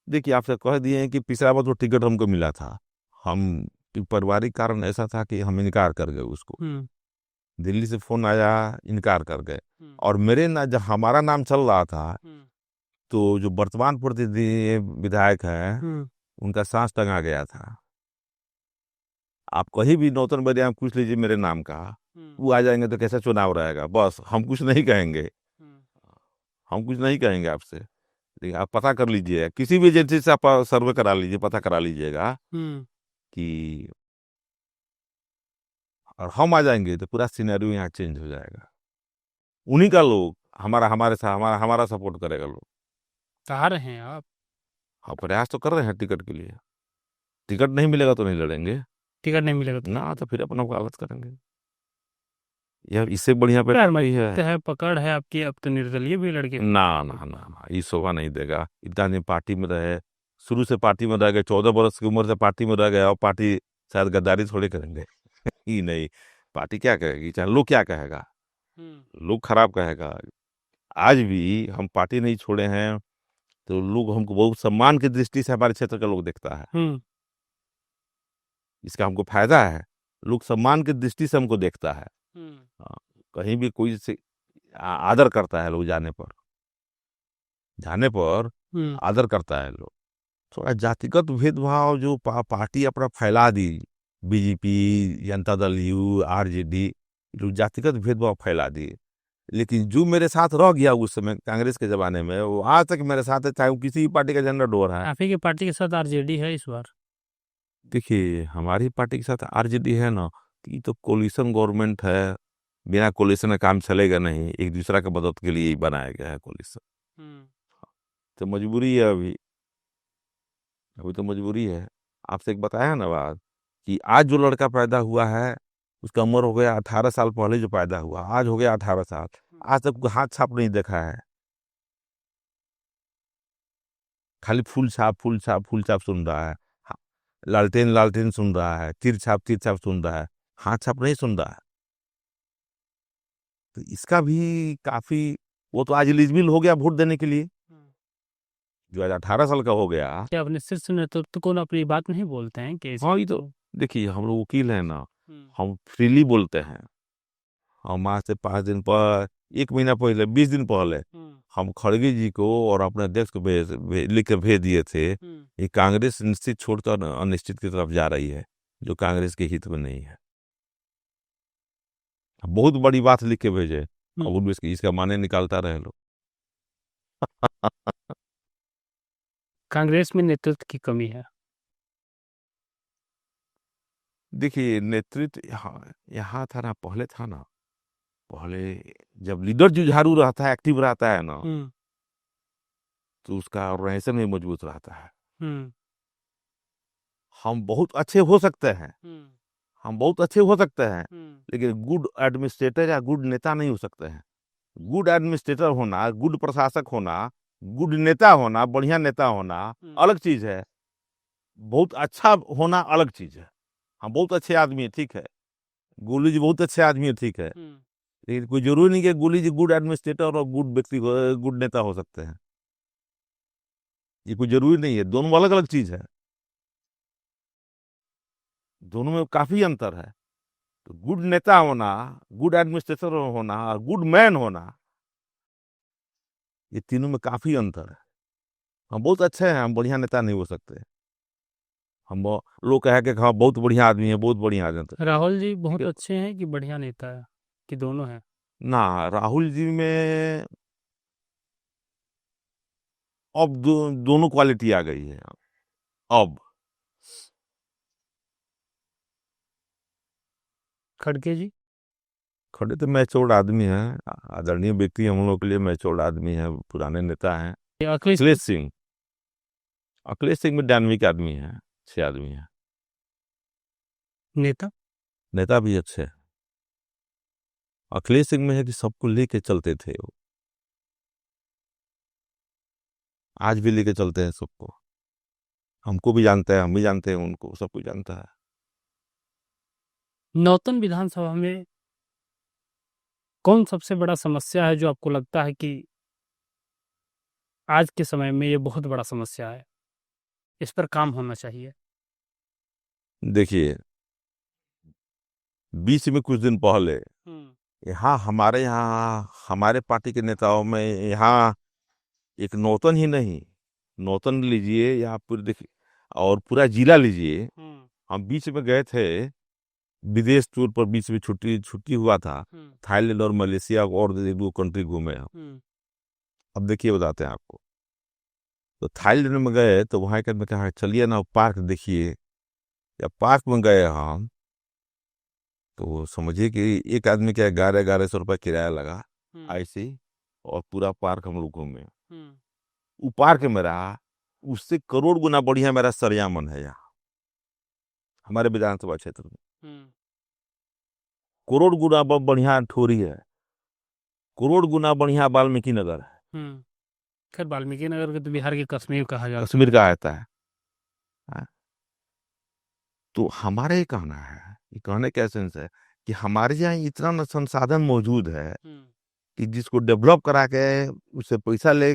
देखिए, आपसे कह दिए हैं कि पिछला बार तो टिकट हमको मिला था, हम पारिवारिक कारण ऐसा था कि हम इनकार कर गए उसको। दिल्ली से फोन आया, इनकार कर गए। और मेरे ना जब हमारा नाम चल रहा था, तो जो वर्तमान प्रतिनिधि विधायक है, उनका सांस टंगा गया था। आप कहीं भी नौतन बरिया में पूछ लीजिए मेरे नाम का, वो आ जाएंगे तो कैसा चुनाव रहेगा। बस हम कुछ नहीं कहेंगे, हम कुछ नहीं कहेंगे आपसे। लेकिन आप पता कर लीजिए, किसी भी एजेंसी से आप सर्वे करा लीजिए, पता करा लीजिएगा कि, और हम आ जाएंगे तो पूरा सिनेरियो यहाँ चेंज हो जाएगा। उन्हीं का लोग हमारे साथ हमारा सपोर्ट करेगा लोग। तो आ रहे हैं आप? हाँ, प्रयास तो कर रहे हैं टिकट के लिए। टिकट नहीं मिलेगा तो नहीं लड़ेंगे टिकट नहीं मिलेगा तो ना, तो फिर अपना कागज करेंगे। यार, इससे बढ़िया पे यार ही है। है पकड़ है आपकी, अब तो निर्दलीय भी लड़के ना ना ना ना, ये शोभा नहीं देगा। इतना दिन पार्टी में रहे, शुरू से पार्टी में रह गए, 14 वर्ष की उम्र से पार्टी में रह गए, और पार्टी शायद गद्दारी थोड़ी करेंगे। ही नहीं, पार्टी क्या कहेगी, चाहे लोग क्या कहेगा, लोग खराब कहेगा। आज भी हम पार्टी नहीं छोड़े हैं, तो लोग हमको बहुत सम्मान की दृष्टि से हमारे क्षेत्र का लोग देखता है। इसका हमको फायदा है, लोग सम्मान की दृष्टि से हमको देखता है। हाँ, कहीं भी कोई से आदर करता है लोग, जाने पर आदर करता है लोग। थोड़ा जातिगत भेदभाव जो पार्टी अपना फैला दी, BJP, Janata Dal you, RJD, लोग जातिगत भेदभाव फैला दिए। लेकिन जो मेरे साथ रह गया उस समय कांग्रेस के जमाने में, वो आज तक मेरे साथ है, चाहे वो किसी भी पार्टी का झंडा डोर है। आप ही की पार्टी के साथ आरजेडी है इस बार? देखिए, हमारी पार्टी के साथ आरजेडी है ना, ये तो कोलिशन गवर्नमेंट है। बिना कोलिशन का काम चलेगा नहीं, एक दूसरा के मदद के लिए ही बनाया गया है कोलिशन। तो मजबूरी है अभी, तो मजबूरी है। आपसे एक बताया ना बात, कि आज जो लड़का पैदा हुआ है, उसका उम्र हो गया 18 साल, पहले जो पैदा हुआ आज हो गया 18 साल, आज तक हाथ छाप नहीं देखा है। खाली फूल छाप फूल छाप फूल छाप सुन रहा है। हाँ, लालटेन लालटेन सुन रहा है, तीर छाप सुन रहा है, हाथ छाप नहीं सुन रहा है। तो इसका भी काफी, वो तो आज एलिजिबल हो गया वोट देने के लिए, जो आज 18 साल का हो गया। क्या अपने शीर्ष नेतृत्व को अपनी बात नहीं बोलते हैं कि हाँ, ये तो देखिए, हम लोग वकील हैं ना, हम फ्रीली बोलते हैं। हम आज से 5 दिन पर, 1 महीना पहले, 20 दिन पहले, हम खड़गे जी को और अपने अध्यक्ष को लिख के भेज दिए थे, ये कांग्रेस निश्चित छोड़कर अनिश्चित की तरफ जा रही है, जो कांग्रेस के हित में नहीं है। बहुत बड़ी बात लिख के भेजे, अब उनमें इसका माने निकालता रहे लोग। कांग्रेस में नेतृत्व की कमी है। देखिए, नेतृत्व यहाँ था ना, पहले था ना, पहले जब लीडर जुझारू रहता है, एक्टिव रहता है ना, तो उसका ऑर्गेनाइजेशन भी मजबूत रहता है। हम बहुत अच्छे हो सकते हैं, हम बहुत अच्छे हो सकते हैं, लेकिन गुड एडमिनिस्ट्रेटर या गुड नेता नहीं हो सकते हैं। गुड एडमिनिस्ट्रेटर होना, गुड प्रशासक होना, गुड नेता होना, बढ़िया नेता होना अलग चीज है, बहुत अच्छा होना अलग चीज है। हम बहुत अच्छे आदमी है, ठीक है, गोली जी बहुत अच्छे आदमी है, ठीक है, लेकिन कोई जरूरी नहीं कि गोली जी गुड एडमिनिस्ट्रेटर और गुड व्यक्ति, गुड नेता हो सकते हैं। ये कोई जरूरी नहीं है, दोनों अलग अलग चीज है, दोनों में काफी अंतर है। तो गुड नेता होना, गुड एडमिनिस्ट्रेटर होना और गुड मैन होना, ये तीनों में काफी अंतर है। हम बहुत अच्छे हैं, हम बढ़िया नेता नहीं हो सकते। हम लोग कहे कि हाँ बहुत बढ़िया आदमी है, बहुत बढ़िया आदमी। राहुल जी बहुत अच्छे हैं कि बढ़िया नेता है, कि दोनों हैं? ना, राहुल जी में अब दोनों क्वालिटी आ गई है अब। खड़गे जी? खड़े तो मैच्योर्ड आदमी है, आदरणीय व्यक्ति, हम लोग के लिए मैच्योर्ड आदमी है, पुराने नेता हैं। अखिलेश सिंह, अखिलेश सिंह में डायनामिक आदमी है, अच्छे आदमी है। नेता? नेता भी अच्छे हैं। अखिलेश सिंह में है कि सबको लेके चलते थे वो, आज भी लेके चलते हैं सबको। हमको भी जानते हैं, हम भी जानते हैं उनको, सब कुछ जानता है। नौतन विधानसभा में कौन सबसे बड़ा समस्या है जो आपको लगता है कि आज के समय में ये बहुत बड़ा समस्या है, इस पर काम होना चाहिए। देखिए, बीच में कुछ दिन पहले यहाँ हमारे पार्टी के नेताओं में यहाँ एक नौतन ही नहीं, नौतन लीजिए या पूरे देखिए और पूरा जिला लीजिए, हम बीच में गए थे विदेश टूर पर, बीच में छुट्टी छुट्टी हुआ था, थाईलैंड और मलेशिया और एक दो कंट्री घूमे हम। अब देखिए बताते हैं आपको, तो थाईलैंड में गए तो वहाँ के कहा चलिए ना पार्क देखिए, जब पार्क में गए हम तो समझिए कि एक आदमी का 1100 रुपये किराया लगा ऐसे ही, और पूरा पार्क हम लोग घूमे। वो पार्क में रहा, उससे करोड़ गुना बढ़िया मेरा सरयामन है यहाँ हमारे विधानसभा क्षेत्र में, करोड़ गुना बढ़िया ठोरी है, करोड़ गुना बढ़िया वाल्मीकि नगर है। खैर वाल्मीकि नगर के तो बिहार के कश्मीर कहा जाता है, कश्मीर का आता है। हाँ? तो हमारा ये कहना है, ये कहने का सेंस है कि हमारे यहाँ इतना न संसाधन मौजूद है कि जिसको डेवलप करा के उससे पैसा ले,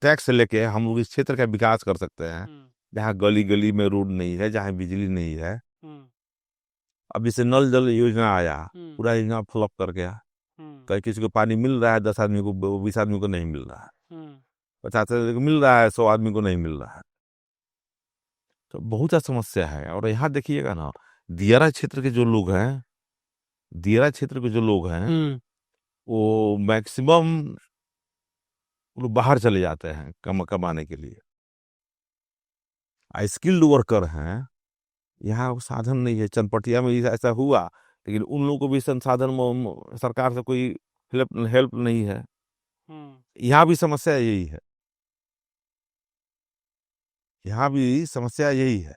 टैक्स लेके हम लोग इस क्षेत्र का विकास कर सकते हैं। जहाँ गली गली में रोड नहीं है, जहाँ बिजली नहीं है, अब जैसे नल जल योजना आया, पूरा योजना फ्लॉप कर गया। कहीं किसी को पानी मिल रहा है 10 आदमी को, 20 आदमी को नहीं मिल रहा है, 50 आदमी को मिल रहा है, 100 आदमी को नहीं मिल रहा है। तो बहुत सा समस्या है। और यहाँ देखिएगा ना, दियारा क्षेत्र के जो लोग हैं, दियारा क्षेत्र के जो लोग हैं वो मैक्सिमम लोग बाहर चले जाते हैं कमाने के लिए, स्किल्ड वर्कर हैं। यहाँ वो साधन नहीं है। चनपटिया में ऐसा हुआ, लेकिन उन लोगों को भी संसाधन सरकार से कोई हेल्प नहीं है। यहाँ भी समस्या यही है, यहाँ भी समस्या यही है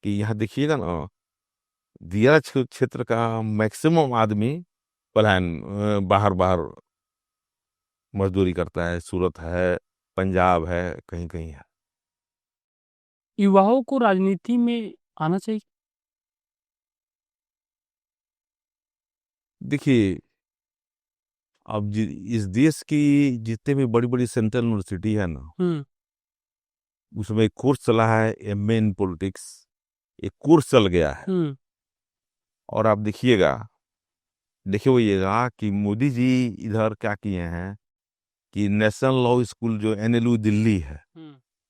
कि यहाँ देखिएगा ना, दियारा क्षेत्र का मैक्सिमम आदमी पलायन बाहर बाहर मजदूरी करता है। सूरत है, पंजाब है, कहीं कहीं है। युवाओं को राजनीति में आना चाहिए। देखिए, अब इस देश की जितने भी बड़ी बड़ी सेंट्रल यूनिवर्सिटी है ना, उसमें एक कोर्स चला है एमए इन पॉलिटिक्स, एक कोर्स चल गया है। और आप देखिएगा कि मोदी जी इधर क्या किए हैं कि नेशनल लॉ स्कूल जो एनएलयू दिल्ली है,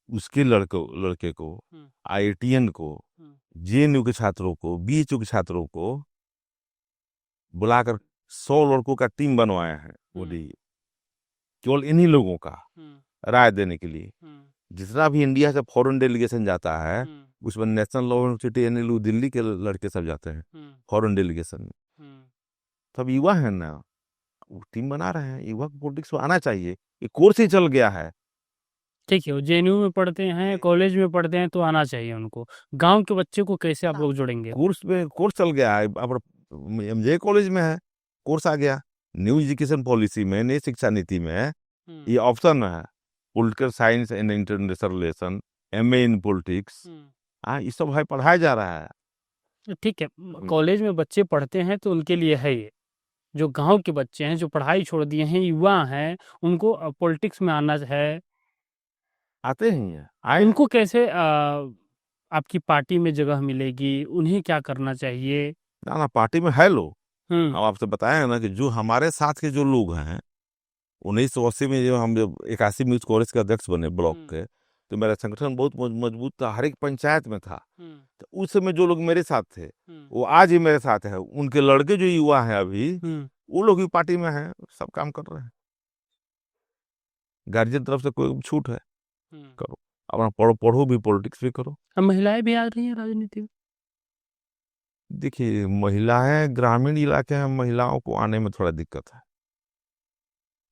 उसके लड़के को, आईआईटीएन को, जेएनयू के छात्रों को, बीएचयू के छात्रों को बुलाकर 100 लड़कों का टीम बनवाया है मोदी, केवल इन्हीं लोगों का राय देने के लिए। जितना भी इंडिया से फॉरेन डेलीगेशन जाता है, उसमें national law university NLU Delhi के लड़के सब जाते हैं फॉरेन डेलीगेशन में। तब युवा है ना, टीम बना रहे हैं, युवा को पॉलिटिक्स में आना चाहिए। ये कोर्स ही चल गया है। ठीक है, वो जेएनयू में पढ़ते हैं, कॉलेज में पढ़ते हैं, तो आना चाहिए उनको। गांव के बच्चे को कैसे आप लोग जोड़ेंगे? कोर्स चल गया है। अब एमजे कॉलेज में है, कोर्स आ गया। न्यू एजुकेशन पॉलिसी में, नई शिक्षा नीति में ये ऑप्शन है, political science and international relation, MA in politics. हाँ, ये सब है, पढ़ाया जा रहा है। ठीक है, कॉलेज में बच्चे पढ़ते हैं तो उनके लिए है ये। जो गांव के बच्चे हैं, जो पढ़ाई छोड़ दिए हैं, युवा हैं, उनको पॉलिटिक्स में आना है, आते हैं। उनको कैसे आपकी पार्टी में जगह मिलेगी? उन्हें क्या करना चाहिए? ना पार्टी में है लोग। अब आपसे बताया ना कि जो हमारे साथ के जो लोग हैं, 1980 में जब हम 81 में यूथ कांग्रेस के अध्यक्ष बने ब्लॉक के, तो मेरा संगठन बहुत मजबूत था, हर एक पंचायत में था। तो उस समय जो लोग मेरे साथ थे वो आज ही मेरे साथ है। उनके लड़के जो युवा हैं अभी, वो लोग भी पार्टी में हैं, सब काम कर रहे हैं। गार्जियन तरफ से कोई छूट है, करो अपना, पढ़ो भी, पॉलिटिक्स भी करो। अब महिलाएं भी आ रही हैं राजनीति में। देखिए, महिलाएं ग्रामीण इलाके में, महिलाओं को आने में थोड़ा दिक्कत है,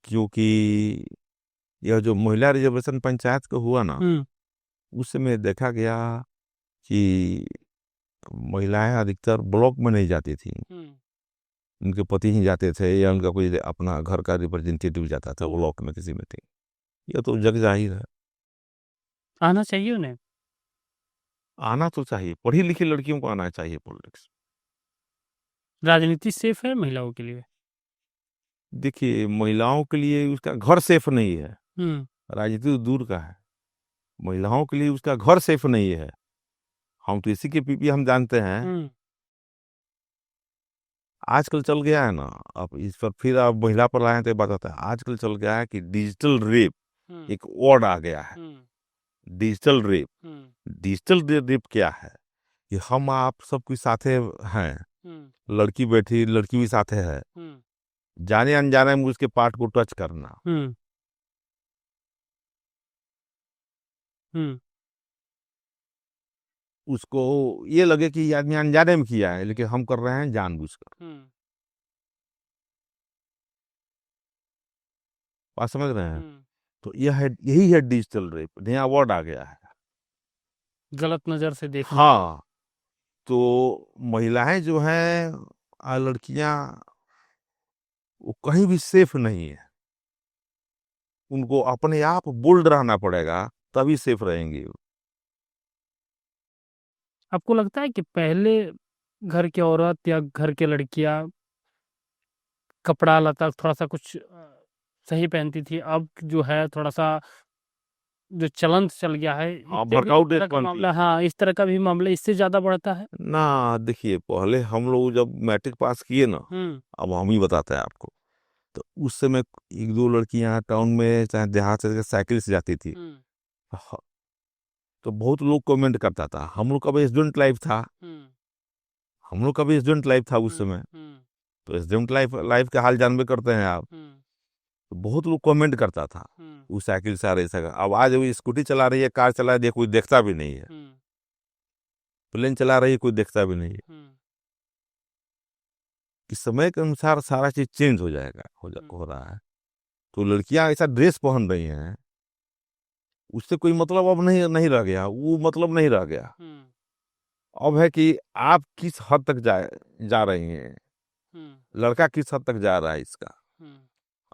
क्योंकि यह जो महिला रिजर्वेशन पंचायत का हुआ ना, उस समय देखा गया कि महिलाएं अधिकतर ब्लॉक में नहीं जाती थी, उनके पति ही जाते थे, या उनका कोई अपना घर का रिप्रेजेंटेटिव जाता था ब्लॉक में किसी मीटिंग। यह तो जग जाहिर है। आना चाहिए उन्हें, आना तो चाहिए, पढ़ी लिखी लड़कियों को आना चाहिए पॉलिटिक्स। राजनीति सेफ है महिलाओं के लिए। देखिए, महिलाओं के लिए उसका घर सेफ नहीं है। राजनीति तो दूर का है, महिलाओं के लिए उसका घर सेफ नहीं है। हम तो इसी के पीपी हम जानते हैं। आजकल चल गया है ना, अब इस पर फिर आप महिला पर लाए तो ये बताता है, आजकल चल गया है कि डिजिटल रेप एक वर्ड आ गया है। डिजिटल रेप, डिजिटल रेप क्या है? कि हम आप सबके साथे हैं, लड़की बैठी, लड़की भी साथे है, जाने अनजाने में उसके पार्ट को टच करना। उसको ये लगे कि ये आदमी अनजाने में किया है, लेकिन हम कर रहे हैं जानबूझकर। बात समझ रहे हैं? तो यह है, यही है डिजिटल रेप, नया वर्ड आ गया है। गलत नजर से देखना। हाँ, तो महिलाएं जो हैं, लड़कियां, वो कहीं भी सेफ नहीं है। उनको अपने आप बोल्ड रहना पड़ेगा, तभी सेफ रहेंगी। आपको लगता है कि पहले घर की औरत या घर की लड़कियां कपड़ा लता थोड़ा सा कुछ सही पहनती थी, अब जो है थोड़ा सा जो चलन चल गया है, हाँ, इससे भी इस वर्कआउट तरह का बनती मामला, हाँ इस तरह का भी मामला इससे ज्यादा बढ़ता है। ना। देखिए, पहले हम लोग जब मैट्रिक पास किए ना, अब हम ही बताते हैं आपको, तो उस समय एक दो लड़कियां टाउन में चाहे देहात से साइकिल से जाती थी। हाँ, तो बहुत लोग कमेंट करता था। हम लोग का भी स्टूडेंट लाइफ था, हम लोग का भी स्टूडेंट लाइफ था उस समय। तो स्टूडेंट लाइफ लाइफ का हाल जानबे करते हैं आप। तो बहुत लोग कमेंट करता था, वो साइकिल से आ रही है। अब आज वो स्कूटी चला रही है, कार चला रही है, कोई देखता भी नहीं है। प्लेन चला रही है, कोई देखता भी नहीं है। कि समय के अनुसार सारा चीज चेंज हो जाएगा, हो रहा है। तो लड़कियां ऐसा ड्रेस पहन रही हैं, उससे कोई मतलब अब नहीं नहीं रह गया, वो मतलब नहीं रह गया। अब है कि आप किस हद तक जा रही हैं, लड़का किस हद तक जा रहा है इसका।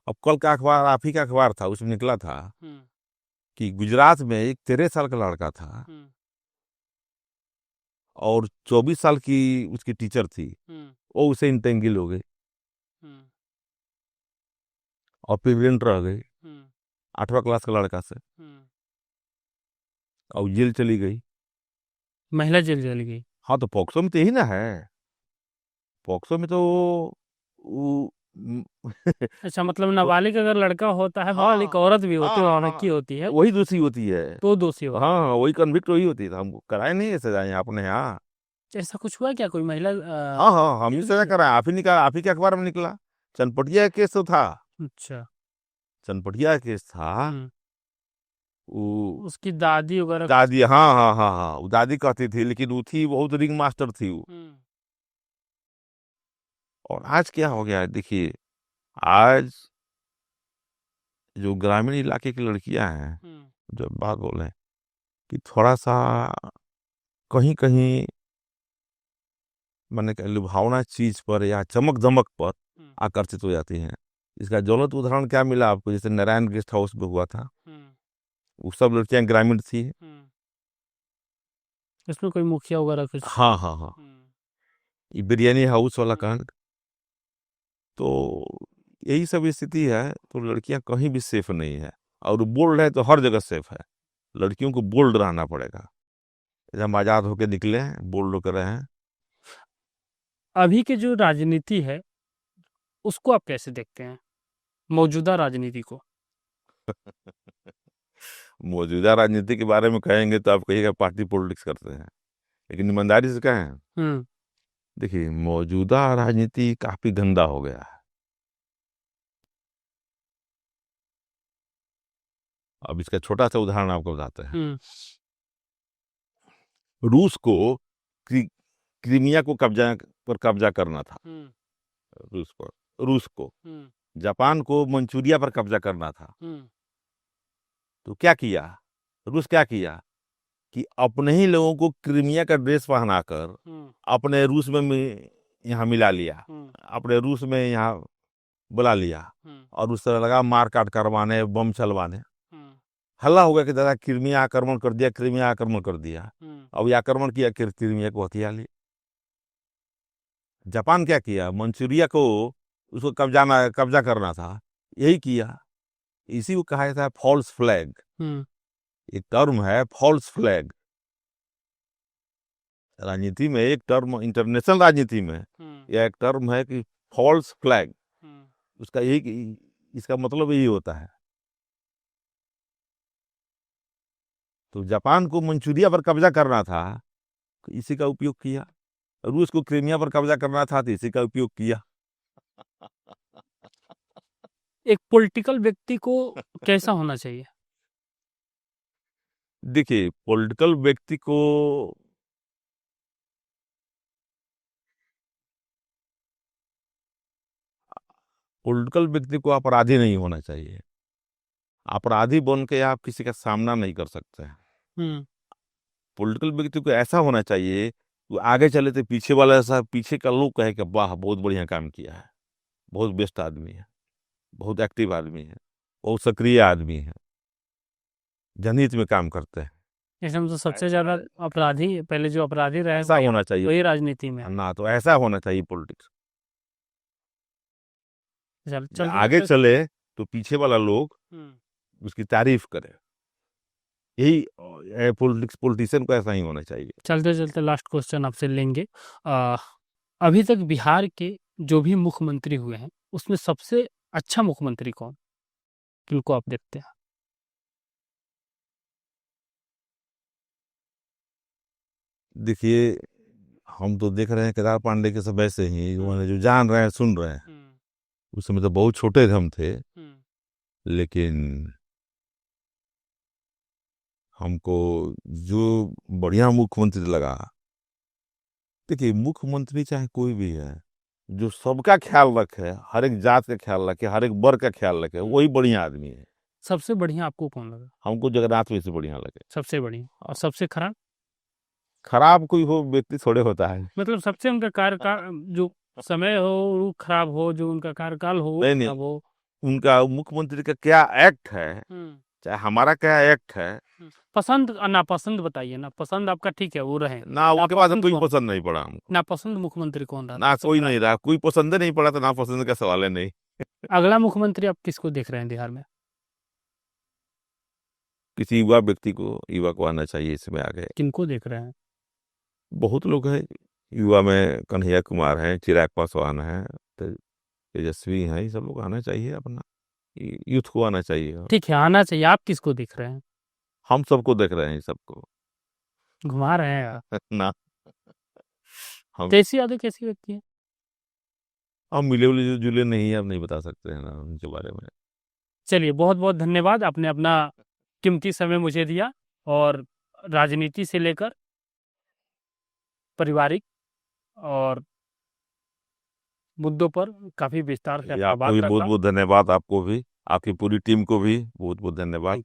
अब कल का अखबार, आप ही का अखबार था, उसमें निकला था कि गुजरात में एक 13 साल का लड़का था और 24 साल की उसकी टीचर थी, वो उसे इंटेंगिल हो गई और प्रेग्नेंट रह गई 8वां क्लास का लड़का से, और जेल चली गई। महिला जेल चली गई। हाँ, तो पॉक्सो में तो यही ना है। पॉक्सो में तो वो अच्छा, मतलब नाबालिग अगर लड़का होता है, नाबालिग हाँ, औरत भी होती है, हाँ, औरत हाँ, की होती है, वही दोषी होती है। तो दोषी होता है। हाँ, वही कन्विक्ट वही होती है। हमको कराए नहीं है सजाएं अपने यहाँ। ऐसा कुछ हुआ क्या, कोई महिला हाँ, हाँ, हम ही जेल सजा गई? कराए, आप ही निकाला, आप ही के अखबार में निकला। चनपटिया केस तो था, अच्छा। चनपटिया केस था। वो उसकी दादी वगैरह कुछ। दादी, हाँ, हाँ, हाँ, हाँ, वो दादी कहती थी, लेकिन वो थी बहुत रिंग मास्टर थी वो। और आज क्या हो गया है, देखिए, आज जो ग्रामीण इलाके की लड़कियां हैं, जो बात बोले कि थोड़ा सा कहीं कहीं मैंने कह लुभावना चीज पर या चमक दमक पर आकर्षित हो जाती हैं। इसका ज्वलंत उदाहरण क्या मिला आपको? जैसे नारायण गेस्ट हाउस में हुआ था, वो सब लड़कियां ग्रामीण थी। इसमें कोई मुखिया वगैरह कुछ। हाँ, हाँ, हाँ, ये बिरयानी हाउस वाला कांड। तो यही सब स्थिति है। तो लड़कियां कहीं भी सेफ नहीं है, और बोल्ड है तो हर जगह सेफ है। लड़कियों को बोल्ड रहना पड़ेगा। जब हम आजाद होकर निकले हैं, बोल्ड होकर रहे हैं। अभी की जो राजनीति है उसको आप कैसे देखते हैं, मौजूदा राजनीति को? मौजूदा राजनीति के बारे में कहेंगे तो आप कहिएगा पार्टी पॉलिटिक्स करते हैं, लेकिन ईमानदारी से कहें, देखिए, मौजूदा राजनीति काफी गंदा हो गया है। अब इसका छोटा सा उदाहरण आपको बताते हैं। रूस को क्रीमिया को कब्जा करना था। रूस को जापान को मंचूरिया पर कब्जा करना था। तो क्या किया रूस? क्या किया कि अपने ही लोगों को क्रीमिया का ड्रेस पहनाकर अपने रूस में यहाँ मिला लिया, अपने रूस में यहाँ बुला लिया, और उस तरह लगा मार काट करवाने, बम चलवाने। हल्ला हो गया कि दादा क्रीमिया आक्रमण कर दिया, क्रीमिया आक्रमण कर दिया। अब ये आक्रमण किया, क्रीमिया को हथिया लिया। जापान क्या किया? मंचूरिया को उसको कब्जा करना था, यही किया। इसी को कहा जाता है फॉल्स फ्लैग। एक टर्म है फॉल्स फ्लैग राजनीति में, एक टर्म इंटरनेशनल राजनीति में यह एक टर्म है कि फॉल्स फ्लैग। उसका यही, इसका मतलब यही होता है। तो जापान को मंचूरिया पर कब्जा करना था तो इसी का उपयोग किया, रूस को क्रीमिया पर कब्जा करना था तो इसी का उपयोग किया। एक पॉलिटिकल व्यक्ति को कैसा होना चाहिए? देखिए, पॉलिटिकल व्यक्ति को अपराधी नहीं होना चाहिए। अपराधी बन के आप किसी का सामना नहीं कर सकते हैं। पॉलिटिकल व्यक्ति को ऐसा होना चाहिए कि आगे चले तो पीछे वाला ऐसा, पीछे का लोग कहे कि वाह बहुत बढ़िया काम किया है, बहुत बेस्ट आदमी है, बहुत एक्टिव आदमी है, बहुत सक्रिय आदमी है, जनहित में काम करते हैं। इसमें तो सबसे ज्यादा अपराधी, पहले जो अपराधी रहे ऐसा होना चाहिए वही राजनीति में ना, तो ऐसा होना चाहिए पॉलिटिक्स। चल आगे चले तो पीछे वाला लोग उसकी तारीफ करे, यही पॉलिटिशियन को ऐसा ही होना चाहिए। चलते चलते लास्ट क्वेश्चन आपसे लेंगे। अभी तक बिहार के जो भी मुख्यमंत्री हुए हैं उसमें सबसे अच्छा मुख्यमंत्री कौन, किनको आप देखते हैं? देखिए, हम तो देख रहे हैं केदार पांडे के समय से ही, जो जान रहे हैं सुन रहे हैं। उस समय तो बहुत छोटे हम थे, लेकिन हमको जो बढ़िया मुख्यमंत्री लगा, देखिए मुख्यमंत्री चाहे कोई भी है, जो सबका ख्याल रखे, हर एक जात का ख्याल रखे, हर एक वर्ग का ख्याल रखे, वही बढ़िया आदमी है। सबसे बढ़िया आपको कौन लगा? हमको जगन्नाथ मिश्र बढ़िया लगे। सबसे बढ़िया। और सबसे खराब? खराब कोई हो व्यक्ति थोड़े होता है। मतलब सबसे उनका कार्यकाल जो समय हो वो खराब हो, जो उनका कार्यकाल हो नहीं, खराब हो? उनका मुख्यमंत्री का क्या एक्ट है, चाहे हमारा क्या एक्ट है। पसंद और नापसंद बताइए ना। पसंद आपका ठीक है, वो रहे ना उसके बाद नापसंद कोई कौन? पसंद नहीं पड़ा हमको। नापसंद मुख्यमंत्री कौन रहा? ना कोई नहीं रहा, कोई पसंद नहीं पड़ा तो ना पसंद का सवाल है नहीं। अगला मुख्यमंत्री आप किसको देख रहे हैं बिहार में? किसी युवा व्यक्ति को, युवा को आना चाहिए इसमें आगे। किनको देख रहे हैं? बहुत लोग हैं युवा में, कन्हैया कुमार हैं, चिराग पासवान हैं, तेजस्वी हैं, ये सब लोग आना चाहिए, अपना यूथ को आना चाहिए। ठीक है, आना चाहिए। आप किसको देख रहे हैं? हम सबको देख रहे हैं, सबको घुमा रहे हैं आप। ना हम तेजस्वी यादव कैसी व्यक्ति है? हम मिले जुले जुले नहीं, अब नहीं बता सकते हैं ना उनके बारे में। चलिए, बहुत बहुत धन्यवाद, आपने अपना कीमती समय मुझे दिया और राजनीति से लेकर पारिवारिक और मुद्दों पर काफी विस्तार से आपको भी बहुत बहुत धन्यवाद, आपको भी, आपकी पूरी टीम को भी बहुत बहुत धन्यवाद।